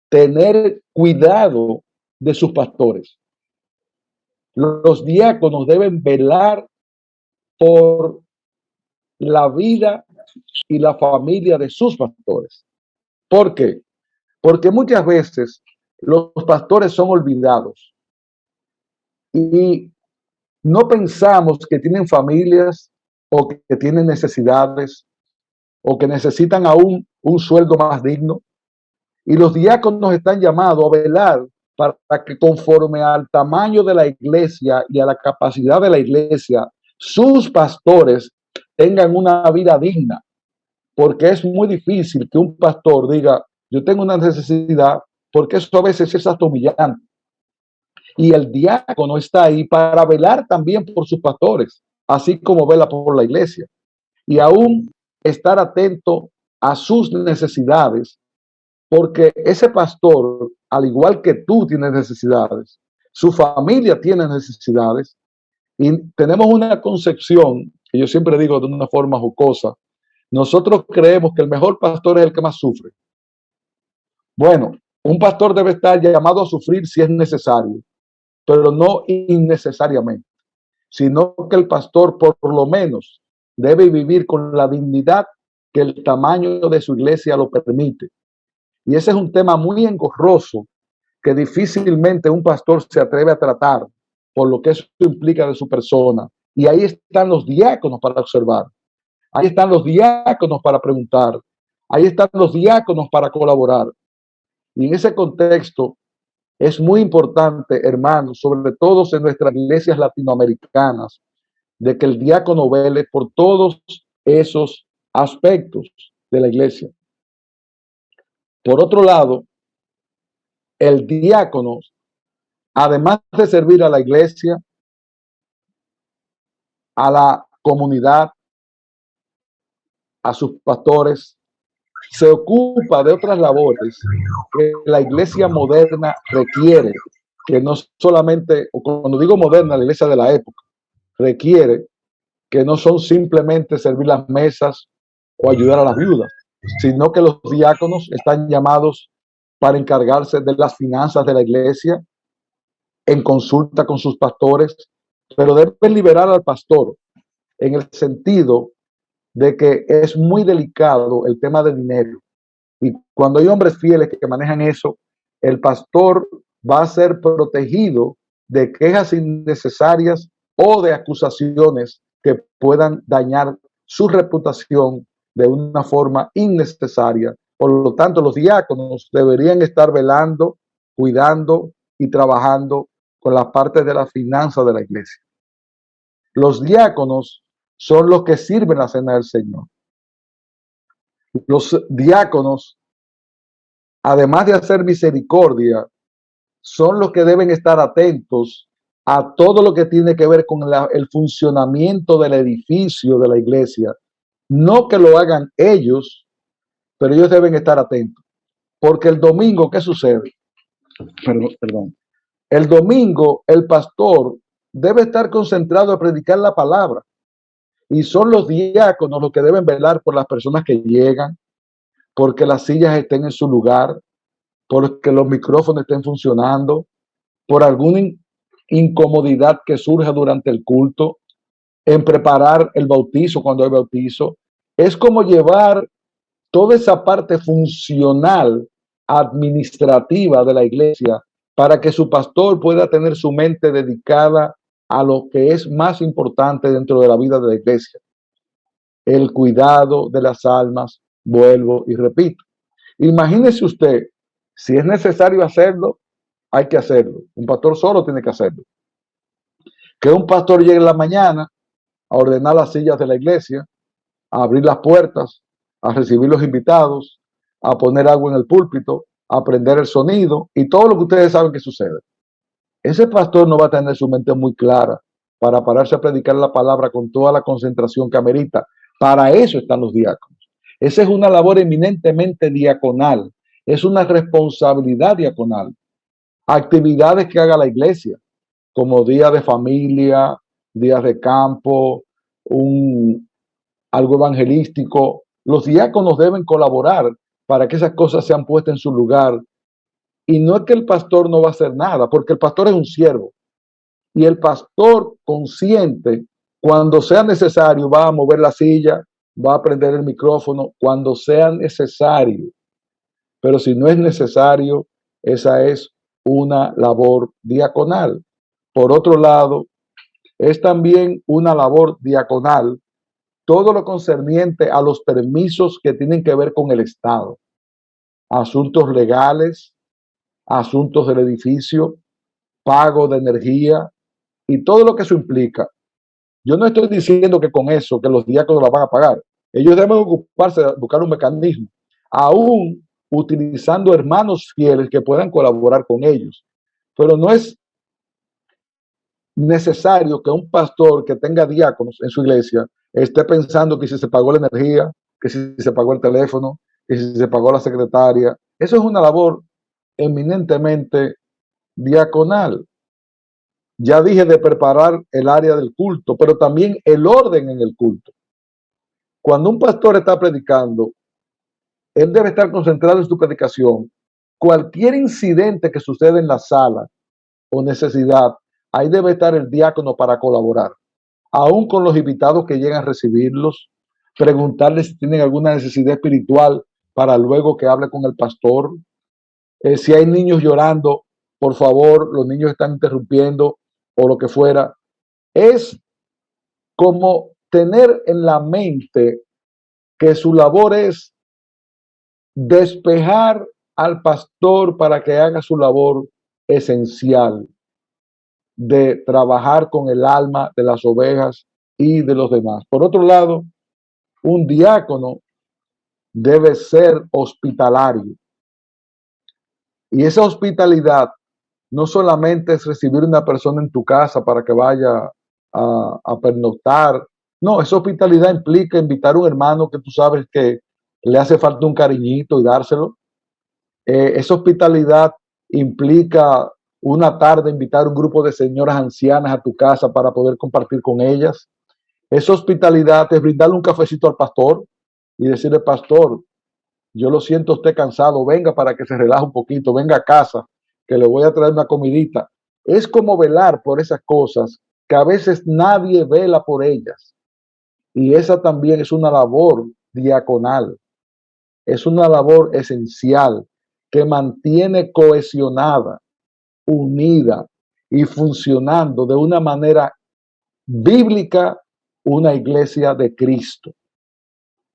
tener cuidado de sus pastores. Los diáconos deben velar por la vida y la familia de sus pastores. ¿Por qué? Porque muchas veces los pastores son olvidados y no pensamos que tienen familias o que tienen necesidades o que necesitan aún un sueldo más digno. Y los diáconos están llamados a velar para que conforme al tamaño de la iglesia y a la capacidad de la iglesia, sus pastores tengan una vida digna. Porque es muy difícil que un pastor diga, yo tengo una necesidad, porque eso a veces es hasta humillante. Y el diácono está ahí para velar también por sus pastores, así como vela por la iglesia. Y aún estar atento a sus necesidades, porque ese pastor, al igual que tú, tiene necesidades, su familia tiene necesidades, y tenemos una concepción, que yo siempre digo de una forma jocosa, nosotros creemos que el mejor pastor es el que más sufre. Bueno, un pastor debe estar llamado a sufrir si es necesario, pero no innecesariamente, sino que el pastor por lo menos debe vivir con la dignidad que el tamaño de su iglesia lo permite. Y ese es un tema muy engorroso que difícilmente un pastor se atreve a tratar por lo que eso implica de su persona. Y ahí están los diáconos para observar. Ahí están los diáconos para preguntar. Ahí están los diáconos para colaborar. Y en ese contexto es muy importante, hermanos, sobre todo en nuestras iglesias latinoamericanas, de que el diácono vele por todos esos aspectos de la iglesia. Por otro lado, el diácono, además de servir a la iglesia, a la comunidad, a sus pastores, se ocupa de otras labores que la iglesia moderna requiere, que no solamente, o cuando digo moderna, la iglesia de la época, requiere, que no son simplemente servir las mesas o ayudar a las viudas, sino que los diáconos están llamados para encargarse de las finanzas de la iglesia, en consulta con sus pastores, pero deben liberar al pastor en el sentido de que es muy delicado el tema del dinero. Y cuando hay hombres fieles que manejan eso, el pastor va a ser protegido de quejas innecesarias o de acusaciones que puedan dañar su reputación de una forma innecesaria. Por lo tanto, los diáconos deberían estar velando, cuidando y trabajando con las partes de la finanza de la iglesia. Los diáconos son los que sirven la cena del Señor. Los diáconos, además de hacer misericordia, son los que deben estar atentos a todo lo que tiene que ver con el funcionamiento del edificio de la iglesia. No que lo hagan ellos, pero ellos deben estar atentos. Porque el domingo, ¿qué sucede? Perdón. El domingo, el pastor debe estar concentrado en predicar la palabra. Y son los diáconos los que deben velar por las personas que llegan, porque las sillas estén en su lugar, porque los micrófonos estén funcionando, por alguna incomodidad que surja durante el culto, en preparar el bautizo cuando hay bautizo. Es como llevar toda esa parte funcional, administrativa de la iglesia, para que su pastor pueda tener su mente dedicada a lo que es más importante dentro de la vida de la iglesia: el cuidado de las almas. Vuelvo y repito, imagínese usted, si es necesario hacerlo, hay que hacerlo. Un pastor solo tiene que hacerlo. Que un pastor llegue en la mañana a ordenar las sillas de la iglesia, a abrir las puertas, a recibir los invitados, a poner agua en el púlpito, aprender el sonido y todo lo que ustedes saben que sucede. Ese pastor no va a tener su mente muy clara para pararse a predicar la palabra con toda la concentración que amerita. Para eso están los diáconos. Esa es una labor eminentemente diaconal, es una responsabilidad diaconal. Actividades que haga la iglesia, como días de familia, días de campo, algo evangelístico. Los diáconos deben colaborar para que esas cosas sean puestas en su lugar. Y no es que el pastor no va a hacer nada, porque el pastor es un siervo. Y el pastor consciente, cuando sea necesario, va a mover la silla, va a prender el micrófono, cuando sea necesario. Pero si no es necesario, esa es una labor diaconal. Por otro lado, es también una labor diaconal todo lo concerniente a los permisos que tienen que ver con el Estado, asuntos legales, asuntos del edificio, pago de energía y todo lo que eso implica. Yo no estoy diciendo que con eso, que los diáconos la van a pagar. Ellos deben ocuparse de buscar un mecanismo, aún utilizando hermanos fieles que puedan colaborar con ellos. Pero no es necesario que un pastor que tenga diáconos en su iglesia esté pensando que si se pagó la energía, que si se pagó el teléfono, que si se pagó la secretaria. Eso es una labor eminentemente diaconal. Ya dije de preparar el área del culto, pero también el orden en el culto. Cuando un pastor está predicando, él debe estar concentrado en su predicación. Cualquier incidente que suceda en la sala o necesidad, ahí debe estar el diácono para colaborar. Aún con los invitados que llegan a recibirlos, preguntarles si tienen alguna necesidad espiritual para luego que hable con el pastor. Si hay niños llorando, por favor, los niños están interrumpiendo o lo que fuera. Es como tener en la mente que su labor es despejar al pastor para que haga su labor esencial de trabajar con el alma de las ovejas y de los demás. Por otro lado, un diácono debe ser hospitalario. Y esa hospitalidad no solamente es recibir una persona en tu casa para que vaya a pernoctar. No, esa hospitalidad implica invitar a un hermano que tú sabes que le hace falta un cariñito y dárselo. Esa hospitalidad implica una tarde invitar a un grupo de señoras ancianas a tu casa para poder compartir con ellas. Esa hospitalidad es brindarle un cafecito al pastor y decirle, pastor, yo lo siento usted cansado, venga para que se relaje un poquito, venga a casa, que le voy a traer una comidita. Es como velar por esas cosas que a veces nadie vela por ellas. Y esa también es una labor diaconal, es una labor esencial que mantiene cohesionada, unida y funcionando de una manera bíblica una iglesia de Cristo.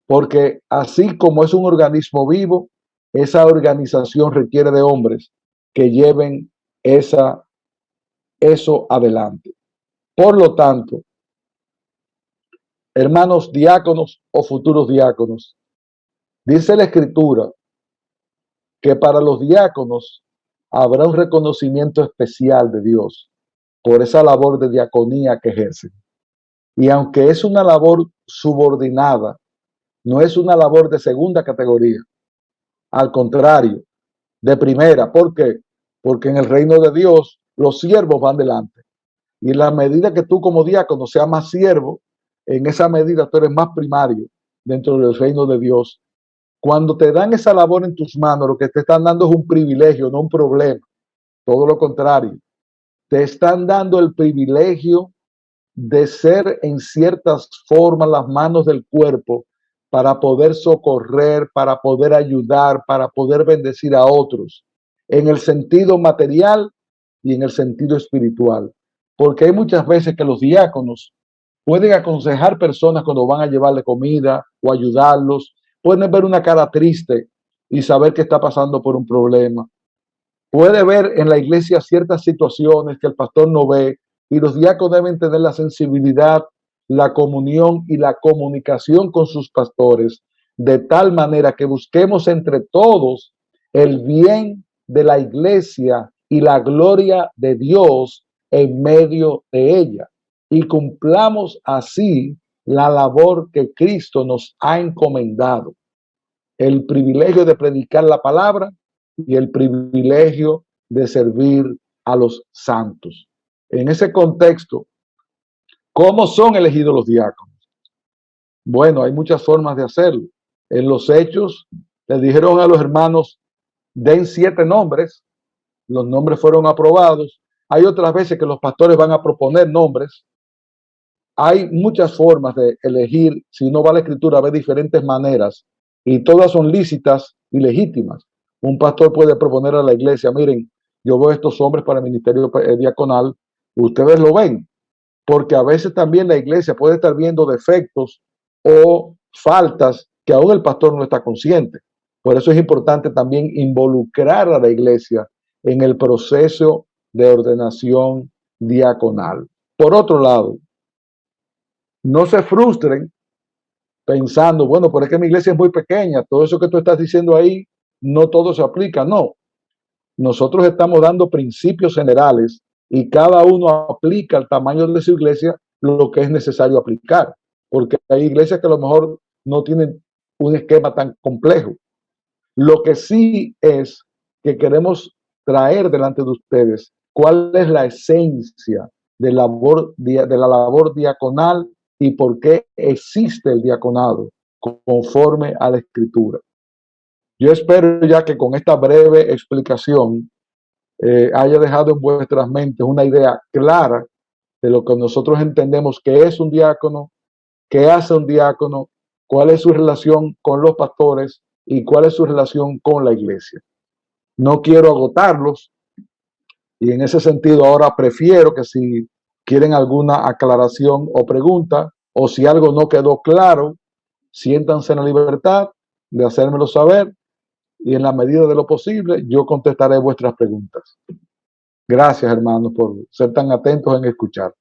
Porque así como es un organismo vivo, esa organización requiere de hombres que lleven eso adelante. Por lo tanto, hermanos diáconos o futuros diáconos, dice la Escritura que para los diáconos habrá un reconocimiento especial de Dios por esa labor de diaconía que ejercen. Y aunque es una labor subordinada, no es una labor de segunda categoría. Al contrario, de primera. ¿Por qué? Porque en el reino de Dios los siervos van delante. Y en la medida que tú como diácono seas más siervo, en esa medida tú eres más primario dentro del reino de Dios. Cuando te dan esa labor en tus manos, lo que te están dando es un privilegio, no un problema. Todo lo contrario. Te están dando el privilegio de ser en ciertas formas las manos del cuerpo para poder socorrer, para poder ayudar, para poder bendecir a otros, en el sentido material y en el sentido espiritual. Porque hay muchas veces que los diáconos pueden aconsejar personas cuando van a llevarle comida o ayudarlos, pueden ver una cara triste y saber que está pasando por un problema. Puede ver en la iglesia ciertas situaciones que el pastor no ve y los diáconos deben tener la sensibilidad, la comunión y la comunicación con sus pastores de tal manera que busquemos entre todos el bien de la iglesia y la gloria de Dios en medio de ella. Y cumplamos así la labor que Cristo nos ha encomendado. El privilegio de predicar la palabra y el privilegio de servir a los santos. En ese contexto, ¿cómo son elegidos los diáconos? Bueno, hay muchas formas de hacerlo. En los Hechos, le dijeron a los hermanos, den 7 nombres. Los nombres fueron aprobados. Hay otras veces que los pastores van a proponer nombres. Hay muchas formas de elegir. Si uno va a la escritura, ve diferentes maneras y todas son lícitas y legítimas. Un pastor puede proponer a la iglesia, miren, yo veo estos hombres para el ministerio diaconal, ustedes lo ven, porque a veces también la iglesia puede estar viendo defectos o faltas que aún el pastor no está consciente. Por eso es importante también involucrar a la iglesia en el proceso de ordenación diaconal. Por otro lado, no se frustren pensando, bueno, pero es que mi iglesia es muy pequeña, todo eso que tú estás diciendo ahí, no todo se aplica. No, nosotros estamos dando principios generales y cada uno aplica al tamaño de su iglesia lo que es necesario aplicar, porque hay iglesias que a lo mejor no tienen un esquema tan complejo. Lo que sí es que queremos traer delante de ustedes cuál es la esencia de la labor diaconal y por qué existe el diaconado conforme a la Escritura. Yo espero ya que con esta breve explicación haya dejado en vuestras mentes una idea clara de lo que nosotros entendemos que es un diácono, qué hace un diácono, cuál es su relación con los pastores y cuál es su relación con la iglesia. No quiero agotarlos y en ese sentido ahora prefiero que si quieren alguna aclaración o pregunta o si algo no quedó claro, siéntanse en la libertad de hacérmelo saber y en la medida de lo posible yo contestaré vuestras preguntas. Gracias, hermanos, por ser tan atentos en escuchar.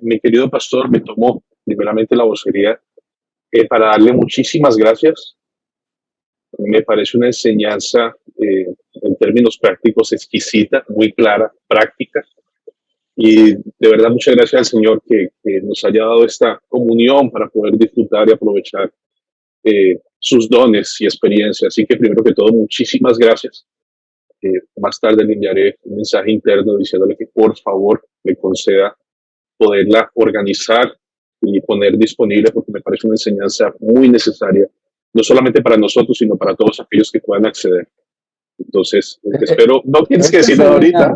Mi querido pastor, me tomó primeramente la vocería para darle muchísimas gracias. Me parece una enseñanza en términos prácticos exquisita, muy clara, práctica. Y de verdad muchas gracias al Señor que nos haya dado esta comunión para poder disfrutar y aprovechar sus dones y experiencias. Así que primero que todo, muchísimas gracias. Más tarde le enviaré un mensaje interno diciéndole que por favor me conceda poderla organizar y poner disponible porque me parece una enseñanza muy necesaria, no solamente para nosotros, sino para todos aquellos que puedan acceder. Entonces, espero, no tienes que decir nada ahorita.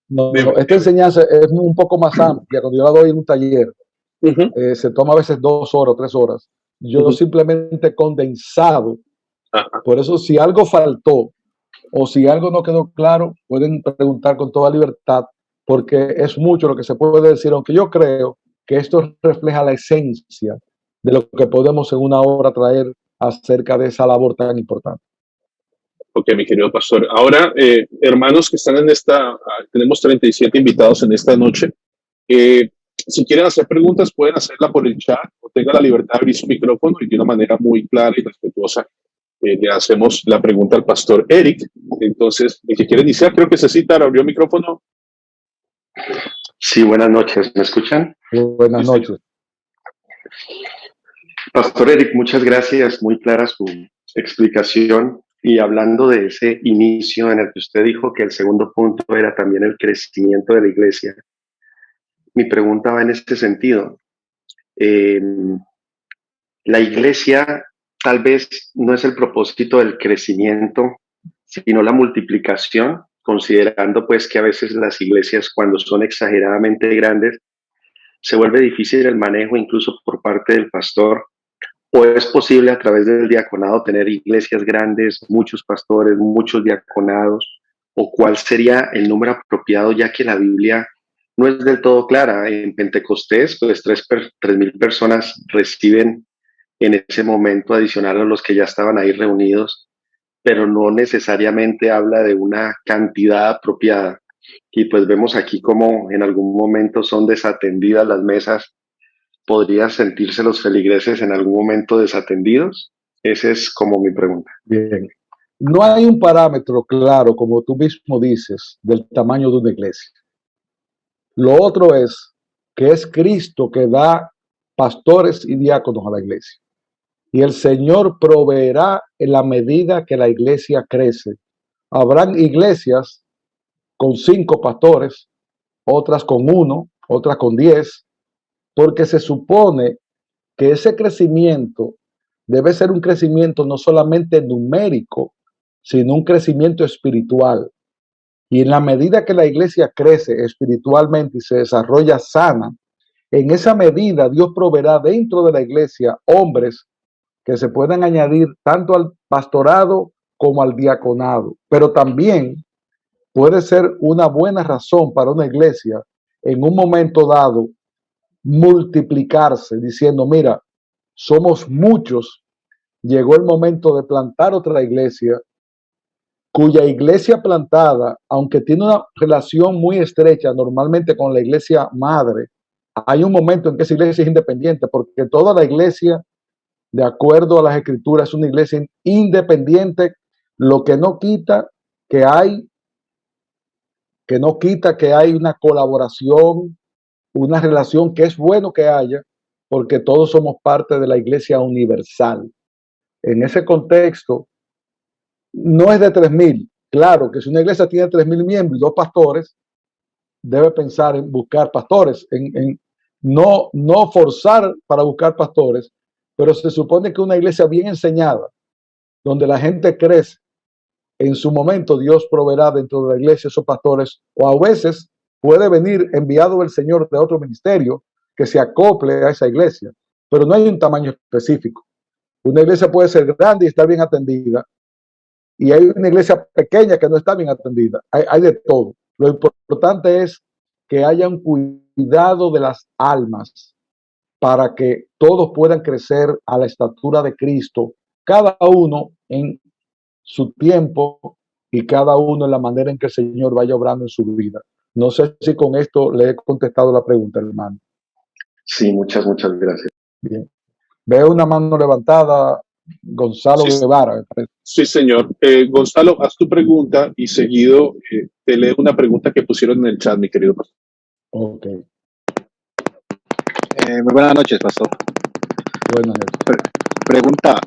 No, esta enseñanza es un poco más amplia. Cuando yo la doy en un taller, se toma a veces 2 horas o 3 horas. Yo simplemente he condensado. Por eso, si algo faltó o si algo no quedó claro, pueden preguntar con toda libertad, porque es mucho lo que se puede decir, aunque yo creo que esto refleja la esencia de lo que podemos en una hora traer acerca de esa labor tan importante. Ok, mi querido pastor. Ahora, hermanos que están en tenemos 37 invitados en esta noche. Si quieren hacer preguntas, pueden hacerla por el chat o tengan la libertad de abrir su micrófono y de una manera muy clara y respetuosa le hacemos la pregunta al pastor Eric. Entonces, el que quiere iniciar, creo que Cecitar abrió el micrófono. Sí, buenas noches. ¿Me escuchan? Buenas noches. Pastor Eric, muchas gracias. Muy clara su explicación. Y hablando de ese inicio en el que usted dijo que el segundo punto era también el crecimiento de la iglesia, mi pregunta va en este sentido. La iglesia tal vez no es el propósito del crecimiento, sino la multiplicación, considerando pues que a veces las iglesias cuando son exageradamente grandes se vuelve difícil el manejo incluso por parte del pastor. ¿O es posible a través del diaconado tener iglesias grandes, muchos pastores, muchos diaconados? ¿O cuál sería el número apropiado, ya que la Biblia no es del todo clara? En Pentecostés, pues 3.000 personas reciben en ese momento adicional a los que ya estaban ahí reunidos, pero no necesariamente habla de una cantidad apropiada. Y pues vemos aquí cómo en algún momento son desatendidas las mesas. ¿Podrían sentirse los feligreses en algún momento desatendidos? Esa es como mi pregunta. Bien. no hay un parámetro claro, como tú mismo dices, del tamaño de una iglesia. Lo otro es que es Cristo que da pastores y diáconos a la iglesia. Y el Señor proveerá en la medida que la iglesia crece. Habrán iglesias con 5 pastores, otras con 1, otras con 10, porque se supone que ese crecimiento debe ser un crecimiento no solamente numérico, sino un crecimiento espiritual. Y en la medida que la iglesia crece espiritualmente y se desarrolla sana, en esa medida Dios proveerá dentro de la iglesia hombres que se puedan añadir tanto al pastorado como al diaconado. Pero también puede ser una buena razón para una iglesia en un momento dado multiplicarse, diciendo, mira, somos muchos, llegó el momento de plantar otra iglesia, cuya iglesia plantada, aunque tiene una relación muy estrecha normalmente con la iglesia madre, hay un momento en que esa iglesia es independiente, porque toda la iglesia, de acuerdo a las escrituras, es una iglesia independiente, lo que no quita que hay, una colaboración, una relación que es bueno que haya, porque todos somos parte de la iglesia universal. En ese contexto, no es de 3,000. Claro que si una iglesia tiene 3,000 miembros y 2 pastores, debe pensar en buscar pastores, en no forzar para buscar pastores, pero se supone que una iglesia bien enseñada, donde la gente crece, en su momento Dios proveerá dentro de la iglesia esos pastores, o a veces puede venir enviado el Señor de otro ministerio que se acople a esa iglesia, pero no hay un tamaño específico. Una iglesia puede ser grande y estar bien atendida, y hay una iglesia pequeña que no está bien atendida. Hay de todo. Lo importante es que haya un cuidado de las almas para que todos puedan crecer a la estatura de Cristo, cada uno en su tiempo y cada uno en la manera en que el Señor vaya obrando en su vida. No sé si con esto le he contestado la pregunta, hermano. Sí, muchas gracias. Bien. Veo una mano levantada, Gonzalo Guevara. Sí, señor. Gonzalo, haz tu pregunta y seguido te leo una pregunta que pusieron en el chat, mi querido pastor. Ok. Muy buenas noches, pastor. Buenas noches. Pregunta,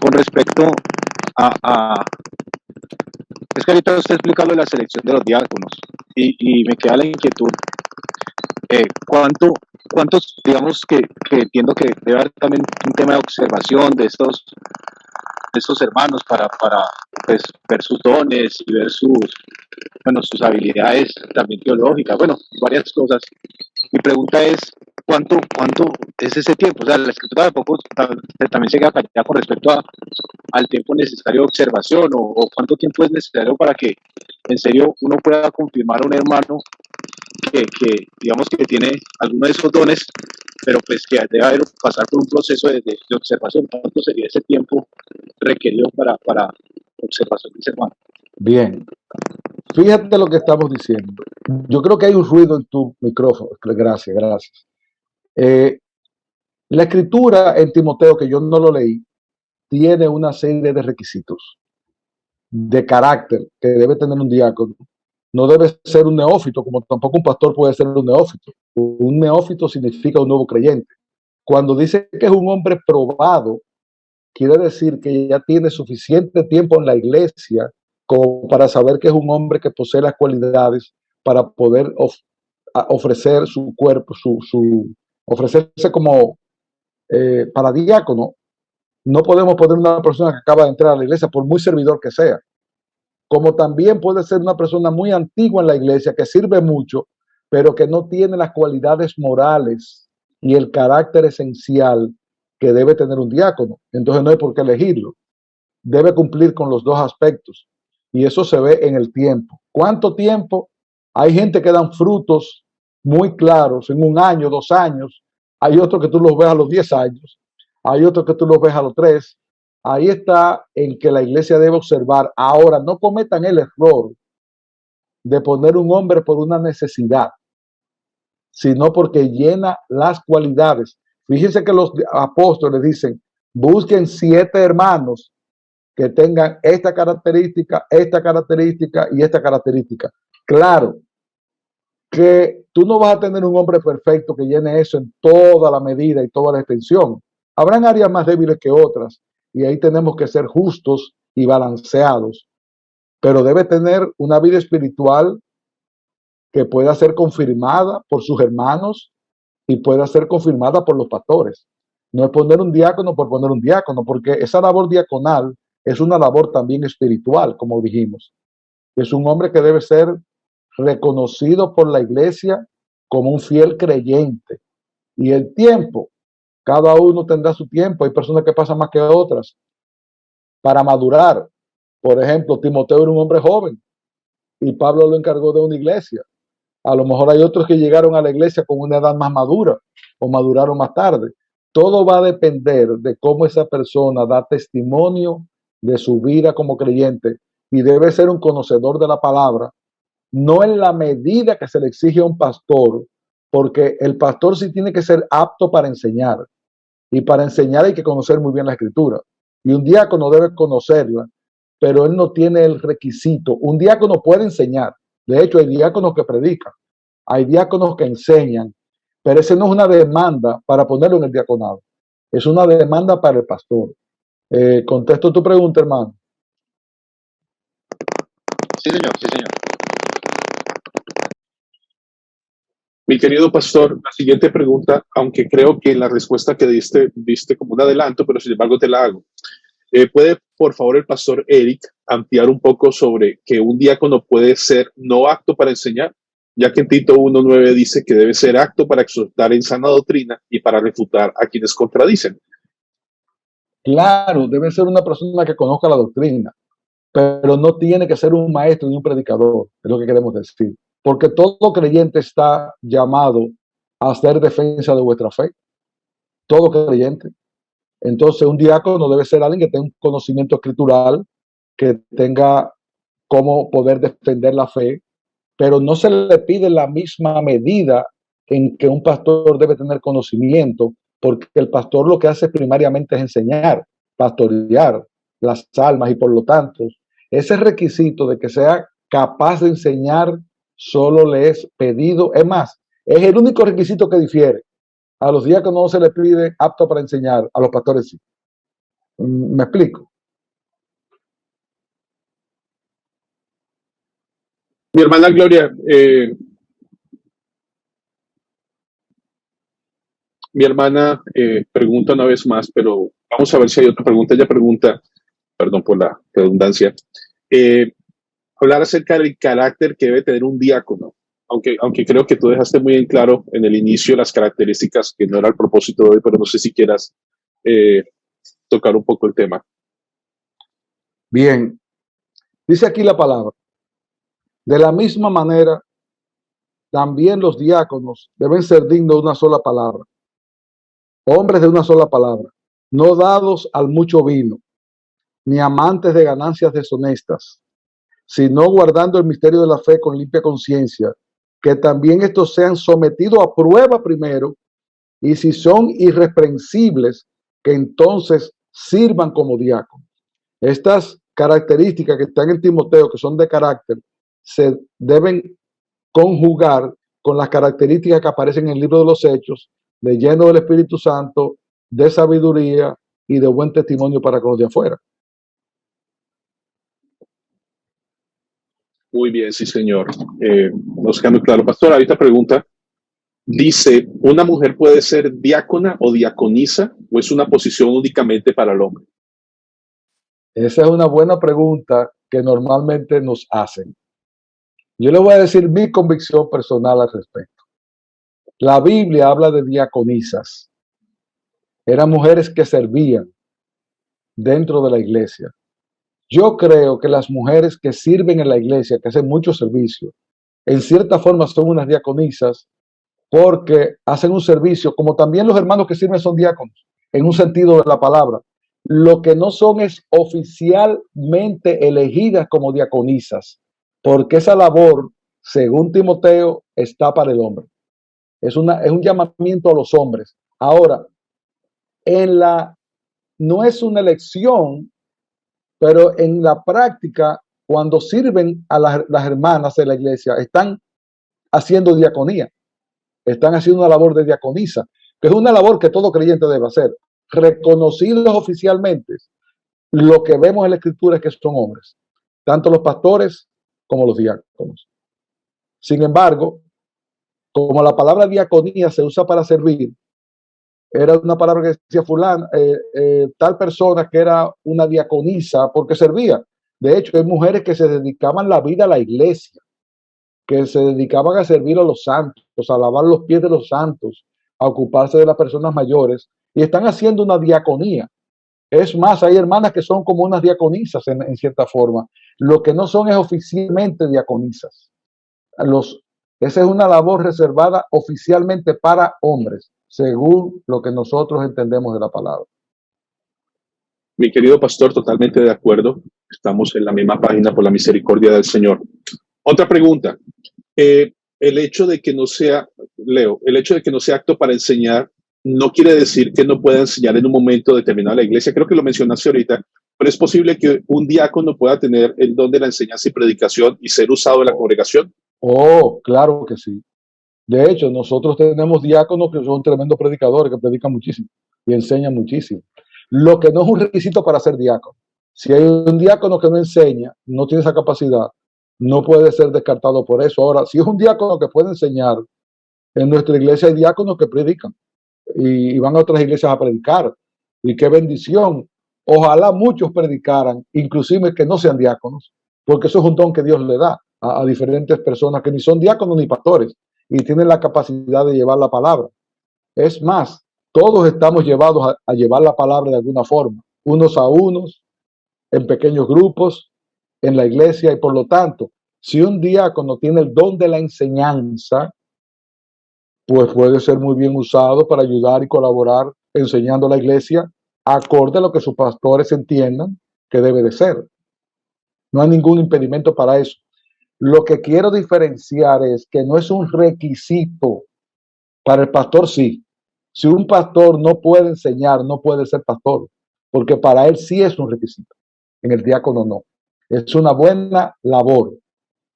con respecto a... Es que ahorita usted explica lo de la selección de los diáconos y me queda la inquietud. ¿Cuántos, digamos que entiendo que debe haber también un tema de observación de estos hermanos para pues, ver sus dones y ver sus habilidades también teológicas, varias cosas. Mi pregunta es, ¿cuánto es ese tiempo? O sea, la escritura tampoco también se queda callada con respecto al tiempo necesario de observación o cuánto tiempo es necesario para que en serio uno pueda confirmar a un hermano que digamos que tiene alguno de esos dones, pero pues que debe pasar por un proceso de observación. ¿Cuánto sería ese tiempo requerido para observación de ese hermano? Bien, fíjate lo que estamos diciendo. Yo creo que hay un ruido en tu micrófono. Gracias. La escritura en Timoteo, que yo no lo leí, tiene una serie de requisitos de carácter que debe tener un diácono. No debe ser un neófito, como tampoco un pastor puede ser un neófito. Un neófito significa un nuevo creyente. Cuando dice que es un hombre probado, quiere decir que ya tiene suficiente tiempo en la iglesia como para saber que es un hombre que posee las cualidades para poder ofrecer su cuerpo, ofrecerse como para diácono. No podemos poner una persona que acaba de entrar a la iglesia, por muy servidor que sea. Como también puede ser una persona muy antigua en la iglesia, que sirve mucho, pero que no tiene las cualidades morales y el carácter esencial que debe tener un diácono. Entonces no hay por qué elegirlo. Debe cumplir con los dos aspectos. Y eso se ve en el tiempo. ¿Cuánto tiempo? Hay gente que dan frutos muy claros en 1 año, 2 años. Hay otros que tú los ves a los 10 años. Hay otros que tú los ves a los 3. Ahí está en que la iglesia debe observar. Ahora, no cometan el error de poner un hombre por una necesidad, sino porque llena las cualidades. Fíjense que los apóstoles dicen, busquen 7 hermanos que tengan esta característica y esta característica. Claro que tú no vas a tener un hombre perfecto que llene eso en toda la medida y toda la extensión. Habrán áreas más débiles que otras y ahí tenemos que ser justos y balanceados, pero debe tener una vida espiritual que pueda ser confirmada por sus hermanos y pueda ser confirmada por los pastores. No es poner un diácono por poner un diácono, porque esa labor diaconal es una labor también espiritual, como dijimos. Es un hombre que debe ser reconocido por la iglesia como un fiel creyente. Y el tiempo, cada uno tendrá su tiempo. Hay personas que pasan más que otras para madurar. Por ejemplo, Timoteo era un hombre joven y Pablo lo encargó de una iglesia. A lo mejor hay otros que llegaron a la iglesia con una edad más madura o maduraron más tarde. Todo va a depender de cómo esa persona da testimonio de su vida como creyente y debe ser un conocedor de la palabra, no en la medida que se le exige a un pastor, porque el pastor sí tiene que ser apto para enseñar y para enseñar hay que conocer muy bien la escritura y un diácono debe conocerla, pero él no tiene el requisito. Un diácono puede enseñar. De hecho, hay diáconos que predican, hay diáconos que enseñan, pero esa no es una demanda para ponerlo en el diaconado, es una demanda para el pastor. Contesto tu pregunta, hermano. Sí, señor, sí, señor. Mi querido pastor, la siguiente pregunta, aunque creo que en la respuesta que diste como un adelanto, pero sin embargo te la hago. ¿Puede, por favor, el pastor Eric ampliar un poco sobre que un diácono puede ser no apto para enseñar? Ya que en Tito 1:9 dice que debe ser apto para exhortar en sana doctrina y para refutar a quienes contradicen. Claro, debe ser una persona que conozca la doctrina, pero no tiene que ser un maestro ni un predicador, es lo que queremos decir. Porque todo creyente está llamado a hacer defensa de vuestra fe. Todo creyente. Entonces, un diácono debe ser alguien que tenga un conocimiento escritural, que tenga cómo poder defender la fe, pero no se le pide la misma medida en que un pastor debe tener conocimiento, porque el pastor lo que hace primariamente es enseñar, pastorear las almas y por lo tanto, ese requisito de que sea capaz de enseñar solo le es pedido, es más, es el único requisito que difiere. A los diáconos no se les pide apto para enseñar, a los pastores sí. ¿Me explico? Mi hermana Gloria, mi hermana pregunta una vez más, pero vamos a ver si hay otra pregunta. Ella pregunta, perdón por la redundancia, hablar acerca del carácter que debe tener un diácono. Aunque creo que tú dejaste muy en claro en el inicio las características, que no era el propósito de hoy, pero no sé si quieras tocar un poco el tema. Bien, dice aquí la palabra. De la misma manera, también los diáconos deben ser dignos de una sola palabra, hombres de una sola palabra, no dados al mucho vino, ni amantes de ganancias deshonestas, sino guardando el misterio de la fe con limpia conciencia, que también estos sean sometidos a prueba primero, y si son irreprensibles, que entonces sirvan como diáconos. Estas características que están en Timoteo, que son de carácter, se deben conjugar con las características que aparecen en el libro de los Hechos, de lleno del Espíritu Santo, de sabiduría y de buen testimonio para con los de afuera. Muy bien, sí, señor. Nos queda muy claro. Pastor, ahorita pregunta, dice, ¿una mujer puede ser diácona o diaconisa o es una posición únicamente para el hombre? Esa es una buena pregunta que normalmente nos hacen. Yo le voy a decir mi convicción personal al respecto. La Biblia habla de diaconisas. Eran mujeres que servían dentro de la iglesia. Yo creo que las mujeres que sirven en la iglesia, que hacen mucho servicio, en cierta forma son unas diaconisas porque hacen un servicio, como también los hermanos que sirven son diáconos, en un sentido de la palabra. Lo que no son es oficialmente elegidas como diaconisas, porque esa labor, según Timoteo, está para el hombre. Es un llamamiento a los hombres. Ahora, no es una elección, pero en la práctica, cuando sirven a las hermanas de la iglesia, están haciendo diaconía, están haciendo una labor de diaconisa, que es una labor que todo creyente debe hacer, reconocidos oficialmente. Lo que vemos en la escritura es que son hombres, tanto los pastores como los diáconos. Sin embargo, como la palabra diaconía se usa para servir, era una palabra que decía fulano, tal persona que era una diaconisa porque servía. De hecho, hay mujeres que se dedicaban la vida a la iglesia, que se dedicaban a servir a los santos, a lavar los pies de los santos, a ocuparse de las personas mayores, y están haciendo una diaconía. Es más, hay hermanas que son como unas diaconisas en cierta forma. Lo que no son es oficialmente diaconisas. Esa es una labor reservada oficialmente para hombres, según lo que nosotros entendemos de la palabra. Mi querido pastor, totalmente de acuerdo. Estamos en la misma página por la misericordia del Señor. Otra pregunta. El hecho de que no sea, Leo, el hecho de que no sea apto para enseñar no quiere decir que no pueda enseñar en un momento determinado a la iglesia. Creo que lo mencionaste ahorita, pero es posible que un diácono pueda tener el don de la enseñanza y predicación y ser usado en la congregación. Oh, claro que sí. De hecho, nosotros tenemos diáconos que son tremendos predicadores, que predican muchísimo y enseñan muchísimo. Lo que no es un requisito para ser diácono. Si hay un diácono que no enseña, no tiene esa capacidad, no puede ser descartado por eso. Ahora, si es un diácono que puede enseñar, en nuestra iglesia hay diáconos que predican y van a otras iglesias a predicar. Y qué bendición. Ojalá muchos predicaran, inclusive que no sean diáconos, porque eso es un don que Dios le da a diferentes personas que ni son diáconos ni pastores y tienen la capacidad de llevar la palabra. Es más, todos estamos llevados a llevar la palabra de alguna forma, unos a unos, en pequeños grupos, en la iglesia, y por lo tanto, si un diácono tiene el don de la enseñanza, pues puede ser muy bien usado para ayudar y colaborar enseñando a la iglesia acorde a lo que sus pastores entiendan que debe de ser. No hay ningún impedimento para eso. Lo que quiero diferenciar es que no es un requisito. Para el pastor sí. Si un pastor no puede enseñar, no puede ser pastor, porque para él sí es un requisito. En el diácono no. Es una buena labor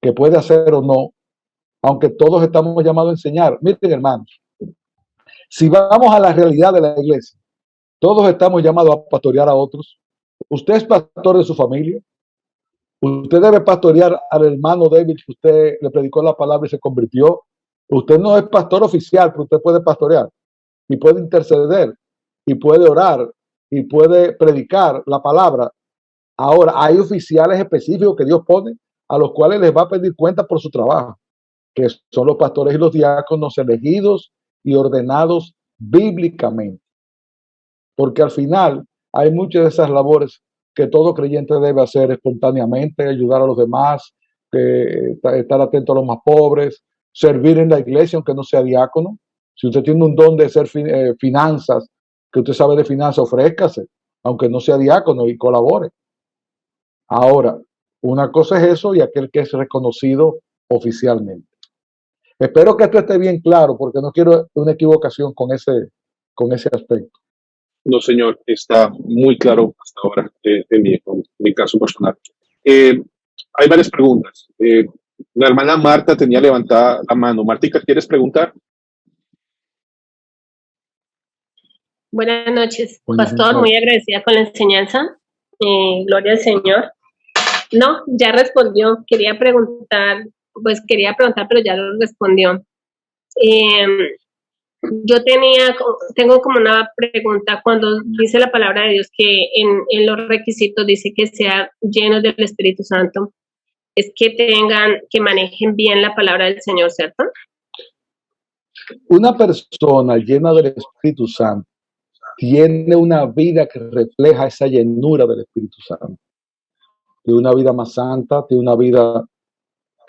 que puede hacer o no, aunque todos estamos llamados a enseñar. Miren, hermanos, si vamos a la realidad de la iglesia, todos estamos llamados a pastorear a otros. Usted es pastor de su familia. Usted debe pastorear al hermano débil que usted le predicó la palabra y se convirtió. Usted no es pastor oficial, pero usted puede pastorear y puede interceder y puede orar y puede predicar la palabra. Ahora, hay oficiales específicos que Dios pone a los cuales les va a pedir cuenta por su trabajo, que son los pastores y los diáconos elegidos y ordenados bíblicamente. Porque al final hay muchas de esas labores que todo creyente debe hacer espontáneamente, ayudar a los demás, estar atento a los más pobres, servir en la iglesia aunque no sea diácono. Si usted tiene un don de hacer finanzas, que usted sabe de finanzas, ofrézcase, aunque no sea diácono, y colabore. Ahora, una cosa es eso y aquel que es reconocido oficialmente. Espero que esto esté bien claro, porque no quiero una equivocación con ese aspecto. No, señor, está muy claro hasta ahora en mi caso personal. Hay varias preguntas. La hermana Marta tenía levantada la mano. Martica, ¿quieres preguntar? Buenas noches, pastor, muy agradecida con la enseñanza. Gloria al Señor. No, ya respondió. Quería preguntar, pero ya lo respondió. Yo tengo como una pregunta cuando dice la palabra de Dios que en los requisitos dice que sean llenos del Espíritu Santo. Es que manejen bien la palabra del Señor, ¿cierto? Una persona llena del Espíritu Santo tiene una vida que refleja esa llenura del Espíritu Santo. Tiene una vida más santa, tiene una vida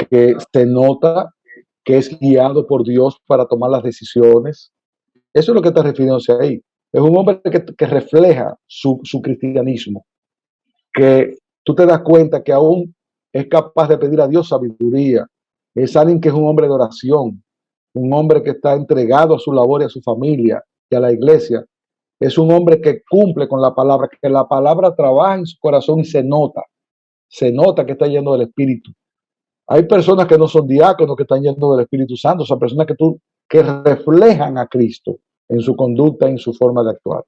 que se nota que es guiado por Dios para tomar las decisiones. Eso es lo que está refiriéndose ahí. Es un hombre que refleja su cristianismo, que tú te das cuenta que aún es capaz de pedir a Dios sabiduría. Es alguien que es un hombre de oración, un hombre que está entregado a su labor y a su familia y a la iglesia. es un hombre que cumple con la palabra, que la palabra trabaja en su corazón y se nota que está lleno del Espíritu. Hay personas que no son diáconos que están llenos del Espíritu Santo, son personas que reflejan a Cristo en su conducta, en su forma de actuar.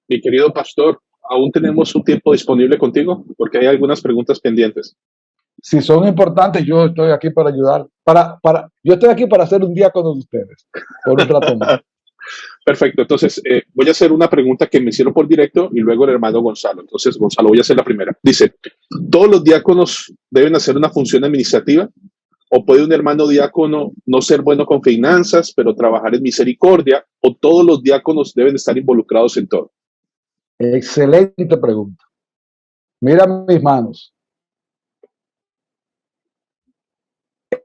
Mi querido pastor, aún tenemos un tiempo disponible contigo porque hay algunas preguntas pendientes. Si son importantes, yo estoy aquí para ayudar. Yo estoy aquí para ser un diácono de ustedes, por un rato más. Perfecto, entonces voy a hacer una pregunta que me hicieron por directo y luego el hermano Gonzalo. Entonces, Gonzalo, voy a hacer la primera. Dice, ¿todos los diáconos deben hacer una función administrativa? ¿O puede un hermano diácono no ser bueno con finanzas, pero trabajar en misericordia? ¿O todos los diáconos deben estar involucrados en todo? Excelente pregunta. Mira mis manos.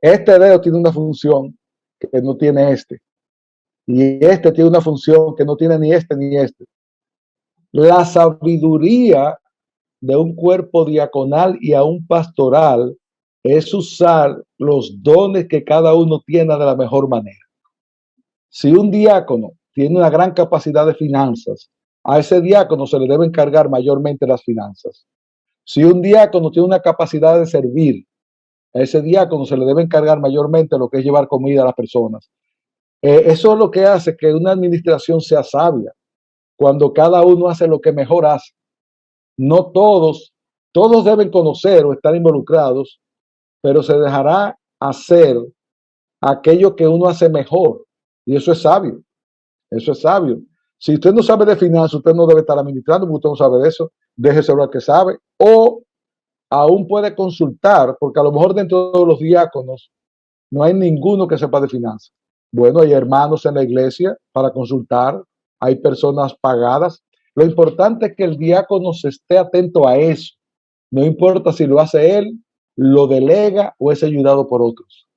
Este dedo tiene una función que no tiene este. Y este tiene una función que no tiene ni este ni este. La sabiduría de un cuerpo diaconal y aún pastoral es usar los dones que cada uno tiene de la mejor manera. Si un diácono tiene una gran capacidad de finanzas, a ese diácono se le debe encargar mayormente las finanzas. Si un diácono tiene una capacidad de servir, a ese diácono se le debe encargar mayormente lo que es llevar comida a las personas. Eso es lo que hace que una administración sea sabia, cuando cada uno hace lo que mejor hace. No todos deben conocer o estar involucrados, pero se dejará hacer aquello que uno hace mejor. Y eso es sabio. Eso es sabio. Si usted no sabe de finanzas, usted no debe estar administrando, porque usted no sabe de eso. Déjese hablar que sabe. O aún puede consultar, porque a lo mejor dentro de los diáconos no hay ninguno que sepa de finanzas. Bueno, hay hermanos en la iglesia para consultar, hay personas pagadas. Lo importante es que el diácono se esté atento a eso. No importa si lo hace él, lo delega o es ayudado por otros.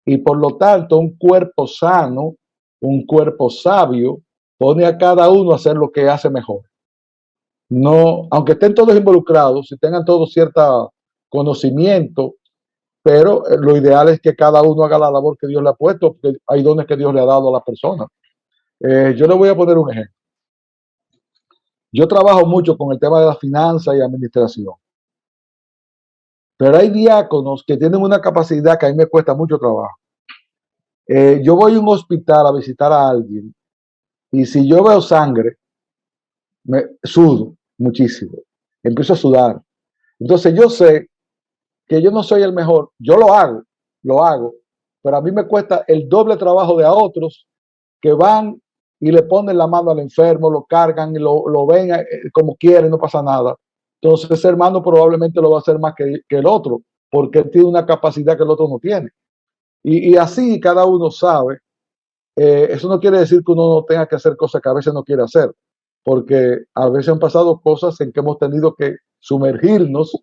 Y por lo tanto, un cuerpo sano, un cuerpo sabio, pone a cada uno a hacer lo que hace mejor. No, aunque estén todos involucrados y tengan todos cierto conocimiento, pero lo ideal es que cada uno haga la labor que Dios le ha puesto, porque hay dones que Dios le ha dado a la persona. Yo le voy a poner un ejemplo. Yo trabajo mucho con el tema de la finanza y administración, pero hay diáconos que tienen una capacidad que a mí me cuesta mucho trabajo. Yo voy a un hospital a visitar a alguien y si yo veo sangre, me sudo muchísimo, empiezo a sudar. Entonces yo sé que yo no soy el mejor, yo lo hago, pero a mí me cuesta el doble trabajo de a otros que van y le ponen la mano al enfermo, lo cargan y lo ven como quieren, no pasa nada. Entonces ese hermano probablemente lo va a hacer más que el otro, porque él tiene una capacidad que el otro no tiene. Y así cada uno sabe. Eso no quiere decir que uno no tenga que hacer cosas que a veces no quiere hacer, porque a veces han pasado cosas en que hemos tenido que sumergirnos,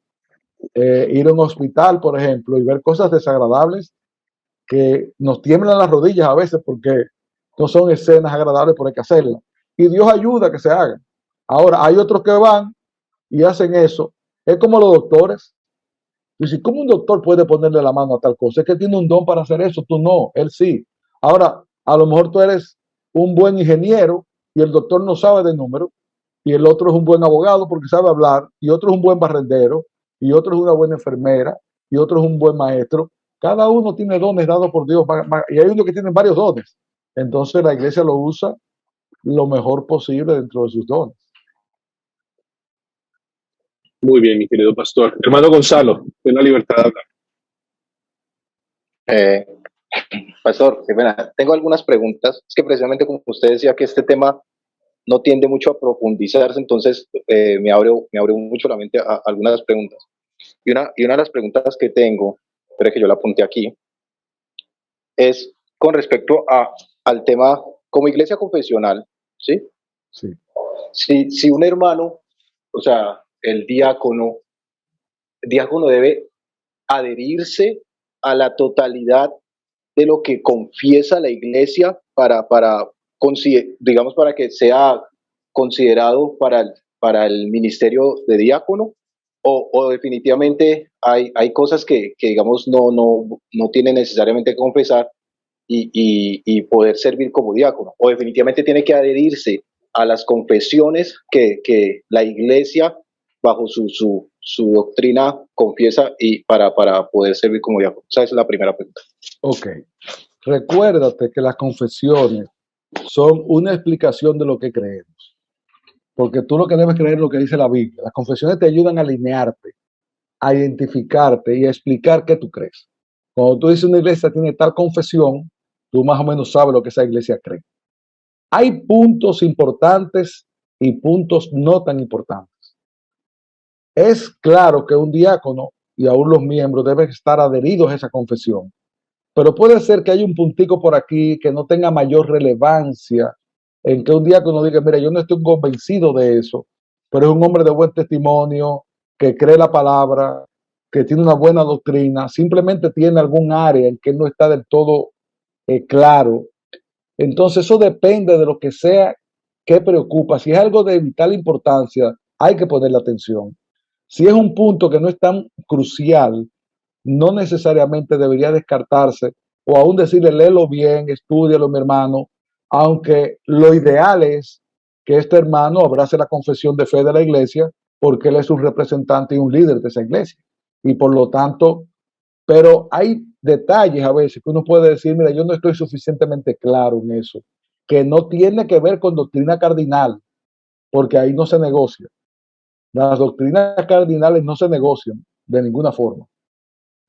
ir a un hospital, por ejemplo, y ver cosas desagradables que nos tiemblan las rodillas a veces porque no son escenas agradables, pero hay que hacerlas. Y Dios ayuda a que se hagan. Ahora, hay otros que van y hacen eso. Es como los doctores. Dice, ¿cómo un doctor puede ponerle la mano a tal cosa? Es que tiene un don para hacer eso, tú no, él sí. Ahora, a lo mejor tú eres un buen ingeniero y el doctor no sabe de números, y el otro es un buen abogado porque sabe hablar, y otro es un buen barrendero, y otro es una buena enfermera, y otro es un buen maestro. Cada uno tiene dones dados por Dios, y hay uno que tiene varios dones. Entonces la iglesia lo usa lo mejor posible dentro de sus dones. Muy bien, mi querido pastor. Hermano Gonzalo, ten la libertad de hablar. Pastor, bueno, tengo algunas preguntas. Es que precisamente como usted decía que este tema no tiende mucho a profundizarse, entonces me abre mucho la mente a algunas preguntas. Y una de las preguntas que tengo, espero que yo la apunte aquí, es con respecto al tema como iglesia confesional, ¿sí? Sí. Si un hermano, o sea, el diácono debe adherirse a la totalidad de lo que confiesa la iglesia digamos, para que sea considerado para el ministerio de diácono, o definitivamente hay cosas que digamos no tiene necesariamente que confesar, y poder servir como diácono, o definitivamente tiene que adherirse a las confesiones que la iglesia bajo su doctrina confiesa y para poder servir como diácono. Esa es la primera pregunta. Ok. Recuérdate que las confesiones son una explicación de lo que creemos. Porque tú lo que debes creer es lo que dice la Biblia. Las confesiones te ayudan a alinearte, a identificarte y a explicar qué tú crees. Cuando tú dices una iglesia tiene tal confesión, tú más o menos sabes lo que esa iglesia cree. Hay puntos importantes y puntos no tan importantes. Es claro que un diácono y aún los miembros deben estar adheridos a esa confesión, pero puede ser que haya un puntico por aquí que no tenga mayor relevancia en que un diácono diga, mira, yo no estoy convencido de eso, pero es un hombre de buen testimonio, que cree la palabra, que tiene una buena doctrina, simplemente tiene algún área en que no está del todo claro. Entonces eso depende de lo que sea que preocupa. Si es algo de vital importancia, hay que ponerle atención. Si es un punto que no es tan crucial, no necesariamente debería descartarse o aún decirle, léelo bien, estúdialo, mi hermano, aunque lo ideal es que este hermano abrace la confesión de fe de la iglesia porque él es un representante y un líder de esa iglesia. Y por lo tanto, pero hay detalles a veces que uno puede decir, mira, yo no estoy suficientemente claro en eso, que no tiene que ver con doctrina cardinal, porque ahí no se negocia. Las doctrinas cardinales no se negocian de ninguna forma.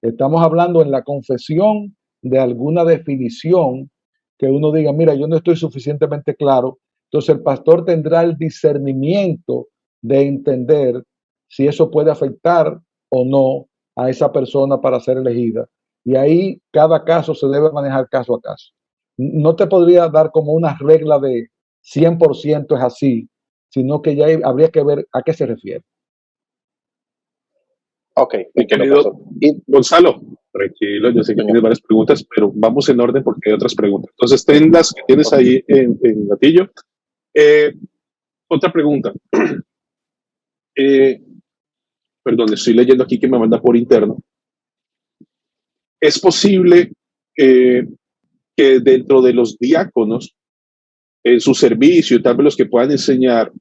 Estamos hablando en la confesión de alguna definición que uno diga, mira, yo no estoy suficientemente claro. Entonces el pastor tendrá el discernimiento de entender si eso puede afectar o no a esa persona para ser elegida. Y ahí cada caso se debe manejar caso a caso. No te podría dar como una regla de 100% es así, sino que ya habría que ver a qué se refiere. Ok, mi querido Gonzalo, tranquilo, yo sé que tienes varias preguntas, pero vamos en orden porque hay otras preguntas. Entonces, ten las que tienes ahí en gatillo. Otra pregunta. Perdón, estoy leyendo aquí que me manda por interno. ¿Es posible que dentro de los diáconos, en su servicio, tal vez los que puedan enseñar,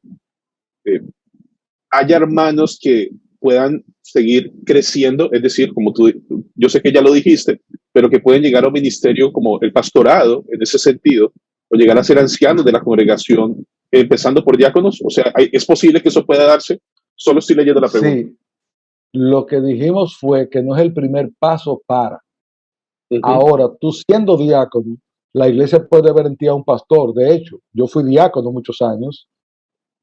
haya hermanos que puedan seguir creciendo? Es decir, como tú, yo sé que ya lo dijiste, pero que pueden llegar a un ministerio como el pastorado, en ese sentido, o llegar a ser ancianos de la congregación, empezando por diáconos. O sea, ¿es posible que eso pueda darse? Solo estoy leyendo la pregunta. Sí, lo que dijimos fue que no es el primer paso para. Ahora, tú siendo diácono, la iglesia puede ver en ti a un pastor. De hecho, yo fui diácono muchos años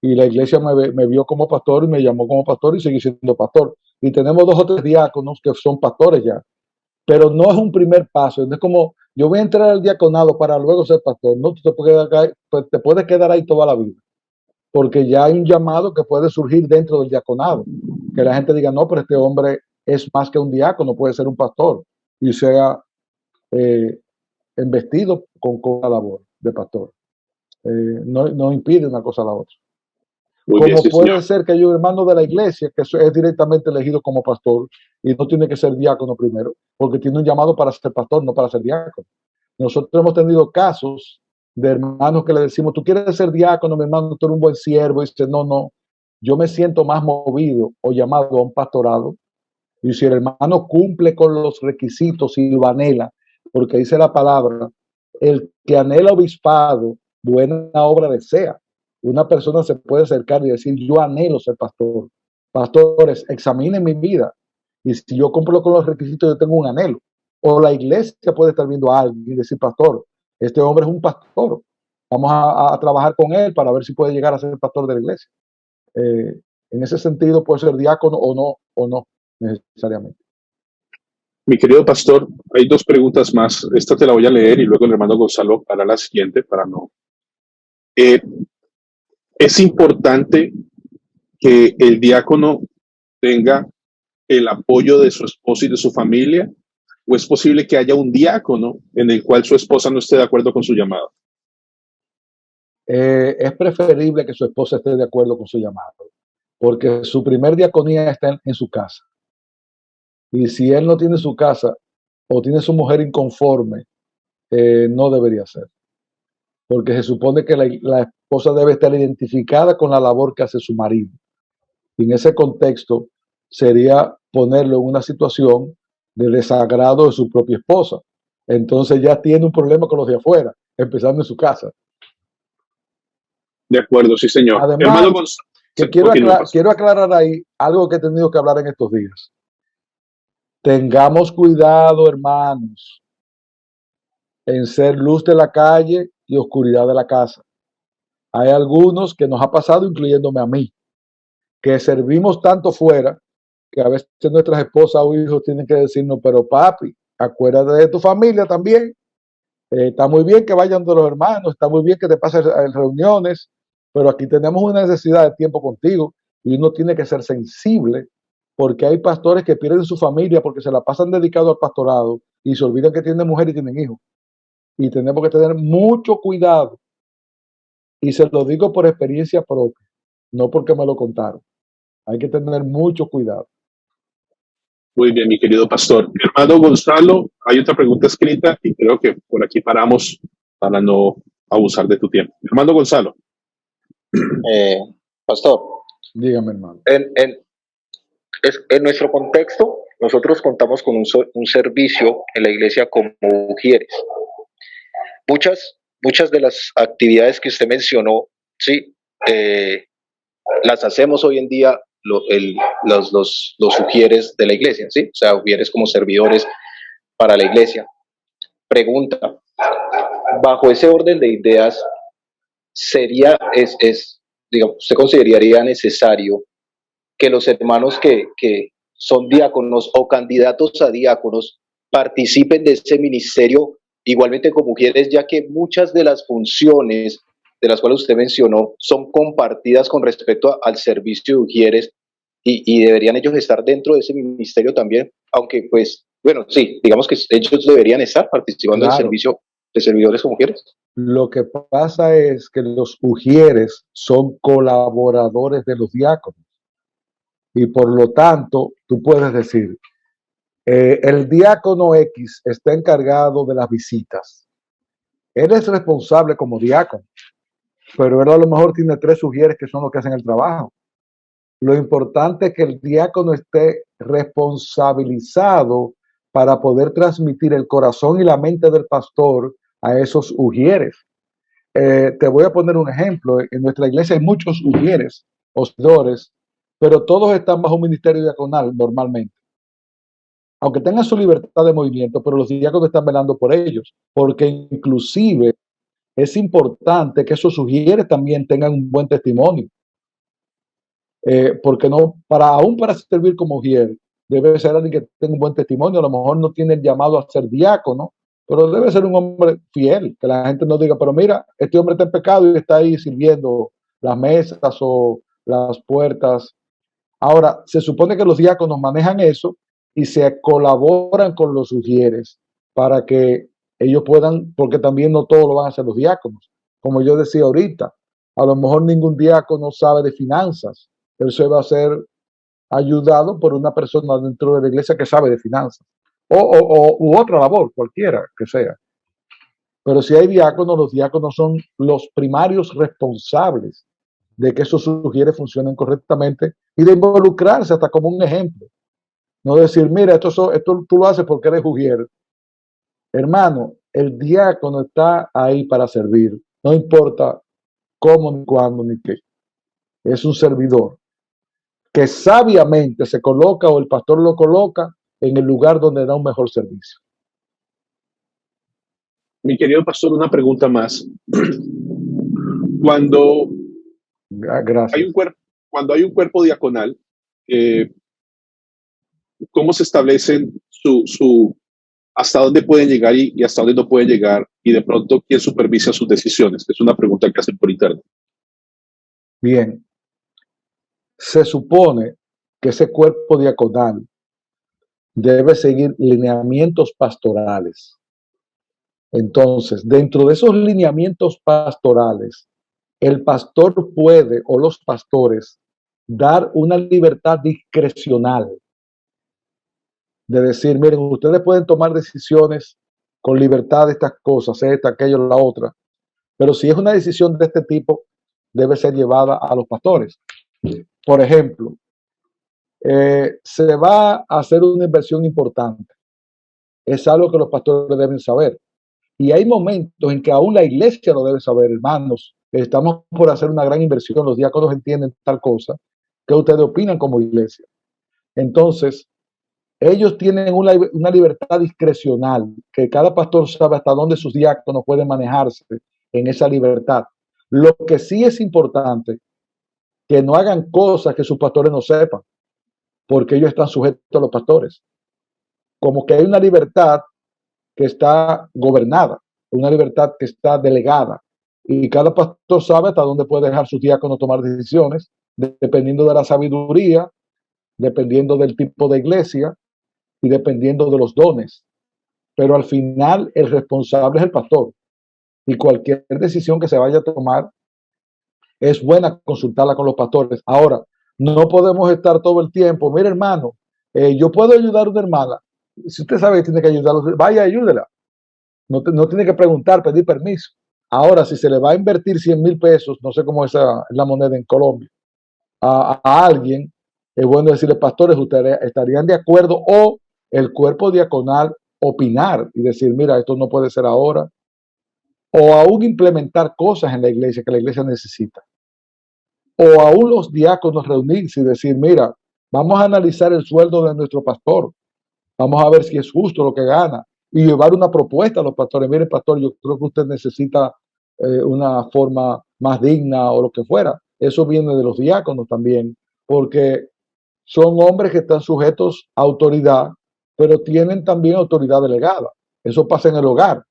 y la iglesia me vio como pastor y me llamó como pastor y seguí siendo pastor. Y tenemos 2 o 3 diáconos que son pastores ya. Pero no es un primer paso. No es como yo voy a entrar al diaconado para luego ser pastor. No, tú te puedes quedar ahí toda la vida. Porque ya hay un llamado que puede surgir dentro del diaconado. Que la gente diga, no, pero este hombre es más que un diácono, puede ser un pastor. Y sea embestido con la labor de pastor. No impide una cosa a la otra. Muy bien, Como sí, puede señor. ser que hay un hermano de la iglesia que es directamente elegido como pastor y no tiene que ser diácono primero, porque tiene un llamado para ser pastor, no para ser diácono. Nosotros hemos tenido casos de hermanos que le decimos, tú quieres ser diácono, mi hermano, tú eres un buen siervo, y dice, no, yo me siento más movido o llamado a un pastorado. Y si el hermano cumple con los requisitos y lo anhela, porque dice la palabra, el que anhela obispado, buena obra desea. Una persona se puede acercar y decir, yo anhelo ser pastor. Pastores, examinen mi vida. Y si yo cumplo con los requisitos, yo tengo un anhelo. O la iglesia puede estar viendo a alguien y decir, pastor, este hombre es un pastor. Vamos a trabajar con él para ver si puede llegar a ser pastor de la iglesia. En ese sentido, puede ser diácono o no necesariamente. Mi querido pastor, hay 2 preguntas más. Esta te la voy a leer y luego el hermano Gonzalo hará la siguiente para no. Es importante que el diácono tenga el apoyo de su esposa y de su familia, o es posible que haya un diácono en el cual su esposa no esté de acuerdo con su llamado. Es preferible que su esposa esté de acuerdo con su llamado, porque su primer diaconía está en su casa. Y si él no tiene su casa o tiene su mujer inconforme no debería ser, porque se supone que la esposa debe estar identificada con la labor que hace su marido. Y en ese contexto sería ponerlo en una situación de desagrado de su propia esposa. Entonces ya tiene un problema con los de afuera, empezando en su casa. De acuerdo, sí, señor. Además, Hermano Gonzalo, que quiero aclarar ahí algo que he tenido que hablar en estos días. Tengamos cuidado, hermanos, en ser luz de la calle y oscuridad de la casa. Hay algunos que nos ha pasado, incluyéndome a mí, que servimos tanto fuera que a veces nuestras esposas o hijos tienen que decirnos, pero papi, acuérdate de tu familia también. Está muy bien que vayan de los hermanos, está muy bien que te pases en reuniones, pero aquí tenemos una necesidad de tiempo contigo y uno tiene que ser sensible porque hay pastores que pierden su familia porque se la pasan dedicados al pastorado y se olvidan que tienen mujer y tienen hijos. Y tenemos que tener mucho cuidado. Y se lo digo por experiencia propia, no porque me lo contaron. Hay que tener mucho cuidado. muy bien, mi querido pastor. Mi hermano Gonzalo, hay otra pregunta escrita y creo que por aquí paramos para no abusar de tu tiempo. Hermano Gonzalo. Pastor, Dígame, hermano. En nuestro contexto, nosotros contamos con un servicio en la iglesia como Ujieres. Muchas de las actividades que usted mencionó, sí, las hacemos hoy en día los Ujieres de la iglesia, ¿sí? O sea, Ujieres como servidores para la iglesia. Pregunta, bajo ese orden de ideas, digamos, ¿usted consideraría necesario que los hermanos que son diáconos o candidatos a diáconos participen de ese ministerio igualmente como mujeres, ya que muchas de las funciones de las cuales usted mencionó son compartidas con respecto al servicio de mujeres y deberían ellos estar dentro de ese ministerio también, aunque pues, bueno, sí, digamos que ellos deberían estar participando del servicio de servidores con mujeres. Lo que pasa es que los ujieres son colaboradores de los diáconos y por lo tanto tú puedes decir, el diácono X está encargado de las visitas. Él es responsable como diácono, pero él a lo mejor tiene 3 ujieres que son los que hacen el trabajo. Lo importante es que el diácono esté responsabilizado para poder transmitir el corazón y la mente del pastor a esos ujieres. Te voy a poner un ejemplo. En nuestra iglesia hay muchos ujieres, hostedores, pero todos están bajo un ministerio diaconal normalmente. Aunque tengan su libertad de movimiento, pero los diáconos están velando por ellos, porque inclusive es importante que esos ujieres también tengan un buen testimonio. Porque no, aún para servir como ujier, debe ser alguien que tenga un buen testimonio. A lo mejor no tiene el llamado a ser diácono, pero debe ser un hombre fiel, que la gente no diga, pero mira, este hombre está en pecado y está ahí sirviendo las mesas o las puertas. Ahora, se supone que los diáconos manejan eso y se colaboran con los ujieres para que ellos puedan, porque también no todo lo van a hacer los diáconos. Como yo decía ahorita, a lo mejor ningún diácono sabe de finanzas. Eso va a ser ayudado por una persona dentro de la iglesia que sabe de finanzas. U otra labor, cualquiera que sea. Pero si hay diáconos, los diáconos son los primarios responsables de que esos ujieres funcionen correctamente y de involucrarse hasta como un ejemplo. No decir, mira, esto tú lo haces porque eres ujier. Hermano, el diácono está ahí para servir. No importa cómo, ni cuándo, ni qué. Es un servidor que sabiamente se coloca o el pastor lo coloca en el lugar donde da un mejor servicio. Mi querido pastor, una pregunta más. Cuando hay un cuerpo diaconal, ¿cómo se establecen hasta dónde pueden llegar y hasta dónde no pueden llegar? Y de pronto, ¿quién supervisa sus decisiones? Es una pregunta que hacen por internet. Bien. Se supone que ese cuerpo diaconal debe seguir lineamientos pastorales. Entonces, dentro de esos lineamientos pastorales, el pastor puede, o los pastores, dar una libertad discrecional de decir, miren, ustedes pueden tomar decisiones con libertad de estas cosas, esta, aquello, la otra. Pero si es una decisión de este tipo, debe ser llevada a los pastores. Por ejemplo, se va a hacer una inversión importante. Es algo que los pastores deben saber. Y hay momentos en que aún la iglesia lo debe saber, hermanos. Estamos por hacer una gran inversión, los diáconos entienden tal cosa. ¿Qué ustedes opinan como iglesia? Entonces, ellos tienen una libertad discrecional, que cada pastor sabe hasta dónde sus diáconos pueden manejarse en esa libertad. Lo que sí es importante, que no hagan cosas que sus pastores no sepan, porque ellos están sujetos a los pastores. Como que hay una libertad que está gobernada, una libertad que está delegada, y cada pastor sabe hasta dónde puede dejar sus diáconos tomar decisiones, dependiendo de la sabiduría, dependiendo del tipo de iglesia y dependiendo de los dones. Pero al final el responsable es el pastor, y cualquier decisión que se vaya a tomar es buena consultarla con los pastores. Ahora, no podemos estar todo el tiempo, mire hermano, yo puedo ayudar a una hermana. Si usted sabe que tiene que ayudarla, vaya, ayúdela. No tiene que preguntar, pedir permiso. Ahora, si se le va a invertir 100,000 pesos, no sé cómo es la moneda en Colombia, a alguien, es bueno decirle, pastores, ustedes estarían de acuerdo, o el cuerpo diaconal opinar y decir, mira, esto no puede ser ahora, o aún implementar cosas en la iglesia que la iglesia necesita, o aún los diáconos reunirse y decir, mira, vamos a analizar el sueldo de nuestro pastor, vamos a ver si es justo lo que gana, y llevar una propuesta a los pastores. Mire, pastor, yo creo que usted necesita una forma más digna o lo que fuera. Eso viene de los diáconos también, porque son hombres que están sujetos a autoridad, pero tienen también autoridad delegada. Eso pasa en el hogar.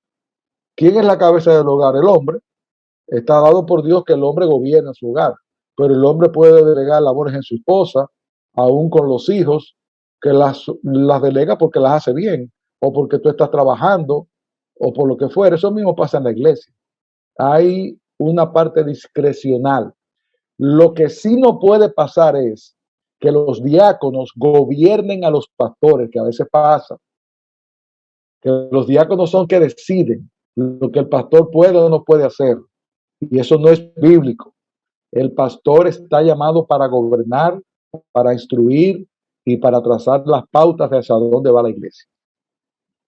¿Quién es la cabeza del hogar? El hombre. Está dado por Dios que el hombre gobierna su hogar, pero el hombre puede delegar labores en su esposa, aún con los hijos, que las delega porque las hace bien, o porque tú estás trabajando, o por lo que fuera. Eso mismo pasa en la iglesia. Hay una parte discrecional. Lo que sí no puede pasar es que los diáconos gobiernen a los pastores, que a veces pasa, que los diáconos son que deciden lo que el pastor puede o no puede hacer, y eso no es bíblico. El pastor está llamado para gobernar, para instruir y para trazar las pautas de hacia dónde va la iglesia.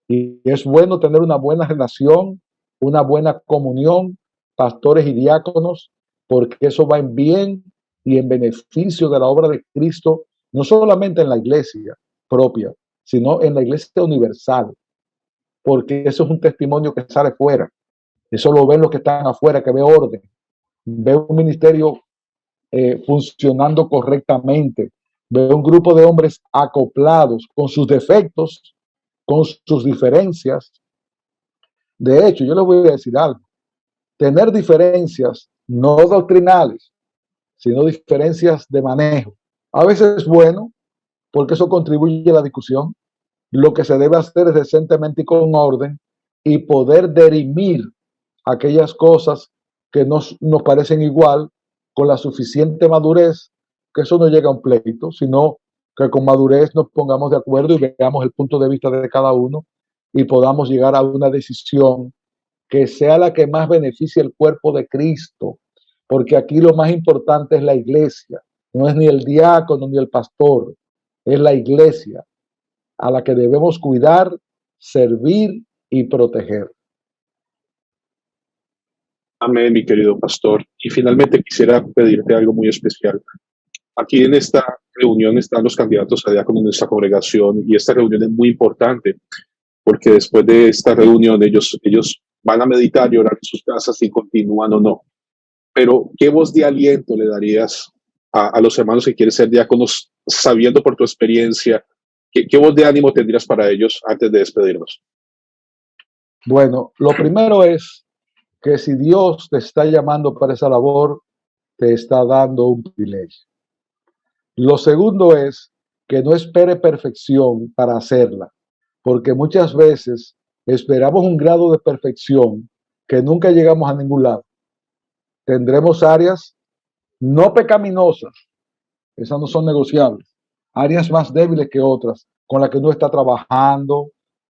Y es bueno tener una buena relación, una buena comunión, pastores y diáconos, porque eso va en bien y en beneficio de la obra de Cristo, no solamente en la iglesia propia, sino en la iglesia universal, porque eso es un testimonio que sale fuera. Eso lo ven los que están afuera, que ve orden, ve un ministerio funcionando correctamente, ve un grupo de hombres acoplados con sus defectos, con sus diferencias. De hecho, yo les voy a decir algo. Tener diferencias no doctrinales, sino diferencias de manejo, a veces es bueno porque eso contribuye a la discusión. Lo que se debe hacer es decentemente y con orden y poder dirimir aquellas cosas que nos parecen igual con la suficiente madurez, que eso no llega a un pleito, sino que con madurez nos pongamos de acuerdo y veamos el punto de vista de cada uno y podamos llegar a una decisión que sea la que más beneficie el cuerpo de Cristo, porque aquí lo más importante es la iglesia, no es ni el diácono ni el pastor, es la iglesia a la que debemos cuidar, servir y proteger. Amén, mi querido pastor. Y finalmente quisiera pedirte algo muy especial. Aquí en esta reunión están los candidatos a diácono de nuestra congregación, y esta reunión es muy importante porque después de esta reunión ellos van a meditar y orar en sus casas si continúan o no. Pero, ¿qué voz de aliento le darías a los hermanos que quieren ser diáconos, sabiendo por tu experiencia, qué voz de ánimo tendrías para ellos antes de despedirnos? Bueno, lo primero es que si Dios te está llamando para esa labor, te está dando un privilegio. Lo segundo es que no espere perfección para hacerla, porque muchas veces esperamos un grado de perfección que nunca llegamos a ningún lado. Tendremos áreas no pecaminosas, esas no son negociables, áreas más débiles que otras, con las que uno está trabajando.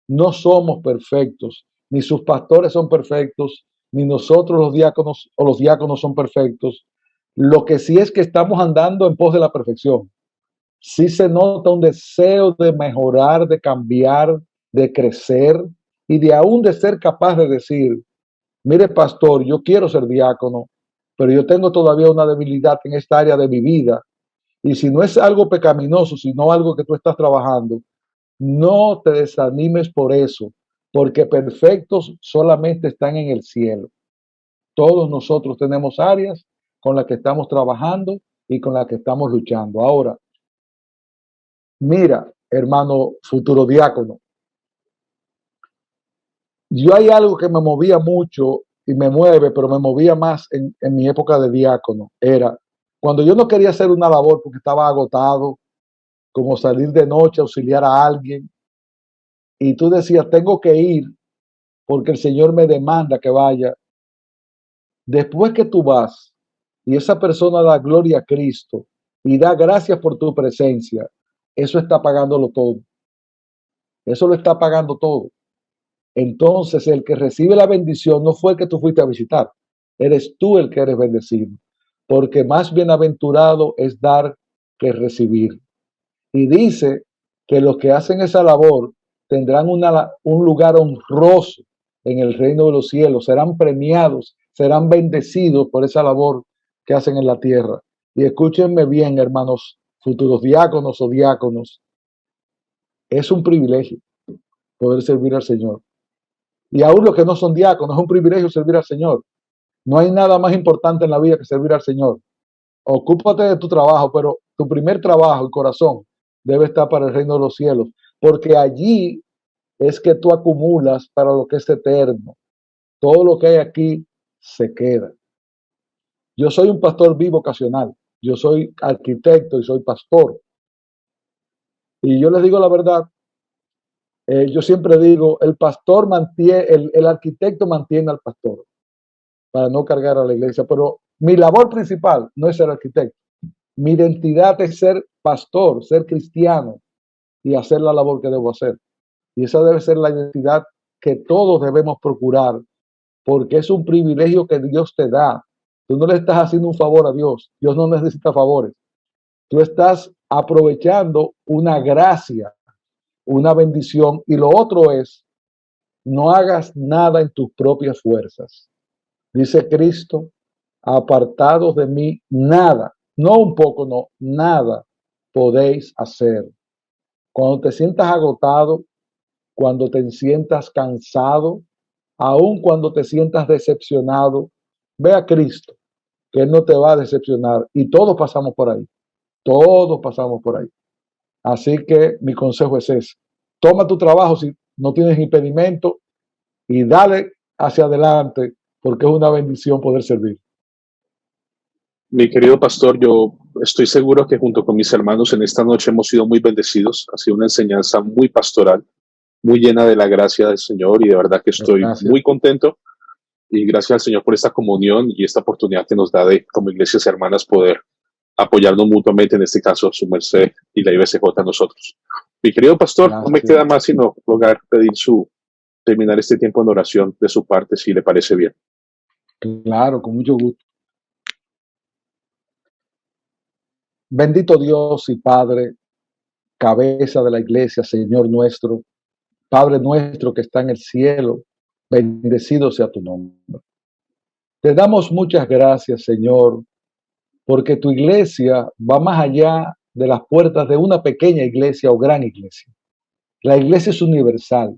No somos perfectos, ni sus pastores son perfectos, ni nosotros los diáconos o los diáconos son perfectos. Lo que sí es que estamos andando en pos de la perfección. Sí se nota un deseo de mejorar, de cambiar, de crecer y de aún de ser capaz de decir, mire pastor, yo quiero ser diácono, pero yo tengo todavía una debilidad en esta área de mi vida. Y si no es algo pecaminoso, sino algo que tú estás trabajando, no te desanimes por eso, porque perfectos solamente están en el cielo. Todos nosotros tenemos áreas con las que estamos trabajando y con las que estamos luchando. Ahora, mira, hermano futuro diácono, yo hay algo que me movía mucho y me mueve, pero me movía más en mi época de diácono. Era cuando yo no quería hacer una labor porque estaba agotado, como salir de noche, auxiliar a alguien, y tú decías, tengo que ir porque el Señor me demanda que vaya. Después que tú vas y esa persona da gloria a Cristo y da gracias por tu presencia, eso está pagándolo todo. Eso lo está pagando todo. Entonces, el que recibe la bendición no fue el que tú fuiste a visitar, eres tú el que eres bendecido, porque más bienaventurado es dar que recibir. Y dice que los que hacen esa labor tendrán un lugar honroso en el reino de los cielos, serán premiados, serán bendecidos por esa labor que hacen en la tierra. Y escúchenme bien, hermanos, futuros diáconos o diáconos, es un privilegio poder servir al Señor. Y aún los que no son diáconos, es un privilegio servir al Señor. No hay nada más importante en la vida que servir al Señor. Ocúpate de tu trabajo, pero tu primer trabajo y corazón debe estar para el reino de los cielos, porque allí es que tú acumulas para lo que es eterno. Todo lo que hay aquí se queda. Yo soy un pastor bivocacional, yo soy arquitecto y soy pastor. Y yo les digo la verdad, yo siempre digo, el pastor mantiene, el arquitecto mantiene al pastor para no cargar a la iglesia, pero mi labor principal no es ser arquitecto. Mi identidad es ser pastor, ser cristiano y hacer la labor que debo hacer. Y esa debe ser la identidad que todos debemos procurar, porque es un privilegio que Dios te da. Tú no le estás haciendo un favor a Dios. Dios no necesita favores. Tú estás aprovechando una gracia, una bendición. Y lo otro es, no hagas nada en tus propias fuerzas. Dice Cristo, apartados de mí, nada, no un poco, no, nada podéis hacer. Cuando te sientas agotado, cuando te sientas cansado, aun cuando te sientas decepcionado, ve a Cristo, que Él no te va a decepcionar. Y todos pasamos por ahí, todos pasamos por ahí. Así que mi consejo es ese. Toma tu trabajo si no tienes impedimento y dale hacia adelante, porque es una bendición poder servir. Mi querido pastor, yo estoy seguro que junto con mis hermanos en esta noche hemos sido muy bendecidos. Ha sido una enseñanza muy pastoral, muy llena de la gracia del Señor, y de verdad que estoy muy contento. Y gracias al Señor por esta comunión y esta oportunidad que nos da de, como iglesias hermanas, poder apoyarnos mutuamente, en este caso su merced y la IBCJ a nosotros. Mi querido pastor, no me queda más sino pedir terminar este tiempo en oración de su parte, si le parece bien. Claro, con mucho gusto. Bendito Dios y Padre, cabeza de la iglesia, Señor nuestro, Padre nuestro que está en el cielo, bendecido sea tu nombre. Te damos muchas gracias, Señor, porque tu iglesia va más allá de las puertas de una pequeña iglesia o gran iglesia. La iglesia es universal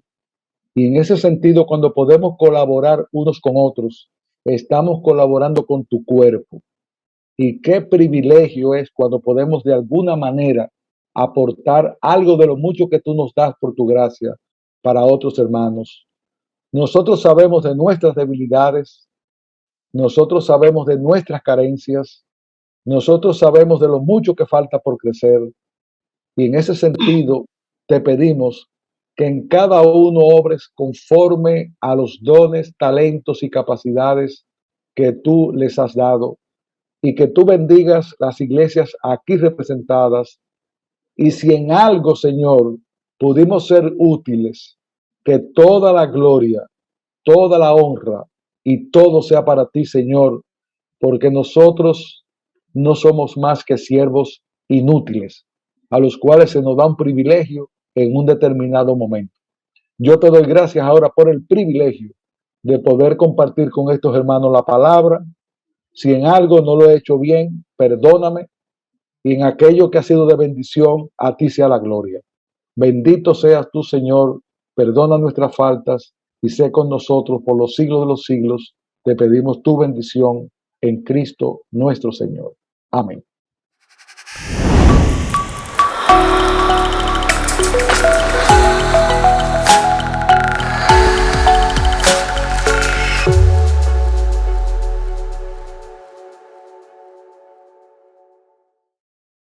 y en ese sentido, cuando podemos colaborar unos con otros, estamos colaborando con tu cuerpo. Y qué privilegio es cuando podemos de alguna manera aportar algo de lo mucho que tú nos das por tu gracia para otros hermanos. Nosotros sabemos de nuestras debilidades, nosotros sabemos de nuestras carencias, nosotros sabemos de lo mucho que falta por crecer. Y en ese sentido te pedimos que en cada uno obres conforme a los dones, talentos y capacidades que tú les has dado, y que tú bendigas las iglesias aquí representadas. Y si en algo, Señor, pudimos ser útiles, que toda la gloria toda la honra y todo sea para ti, Señor, porque nosotros no somos más que siervos inútiles, a los cuales se nos da un privilegio en un determinado momento. Yo te doy gracias ahora por el privilegio de poder compartir con estos hermanos la palabra. Si en algo no lo he hecho bien, perdóname, y en aquello que ha sido de bendición, a ti sea la gloria. Bendito seas tú, Señor, perdona nuestras faltas y sé con nosotros por los siglos de los siglos. Te pedimos tu bendición en Cristo nuestro Señor. Amén.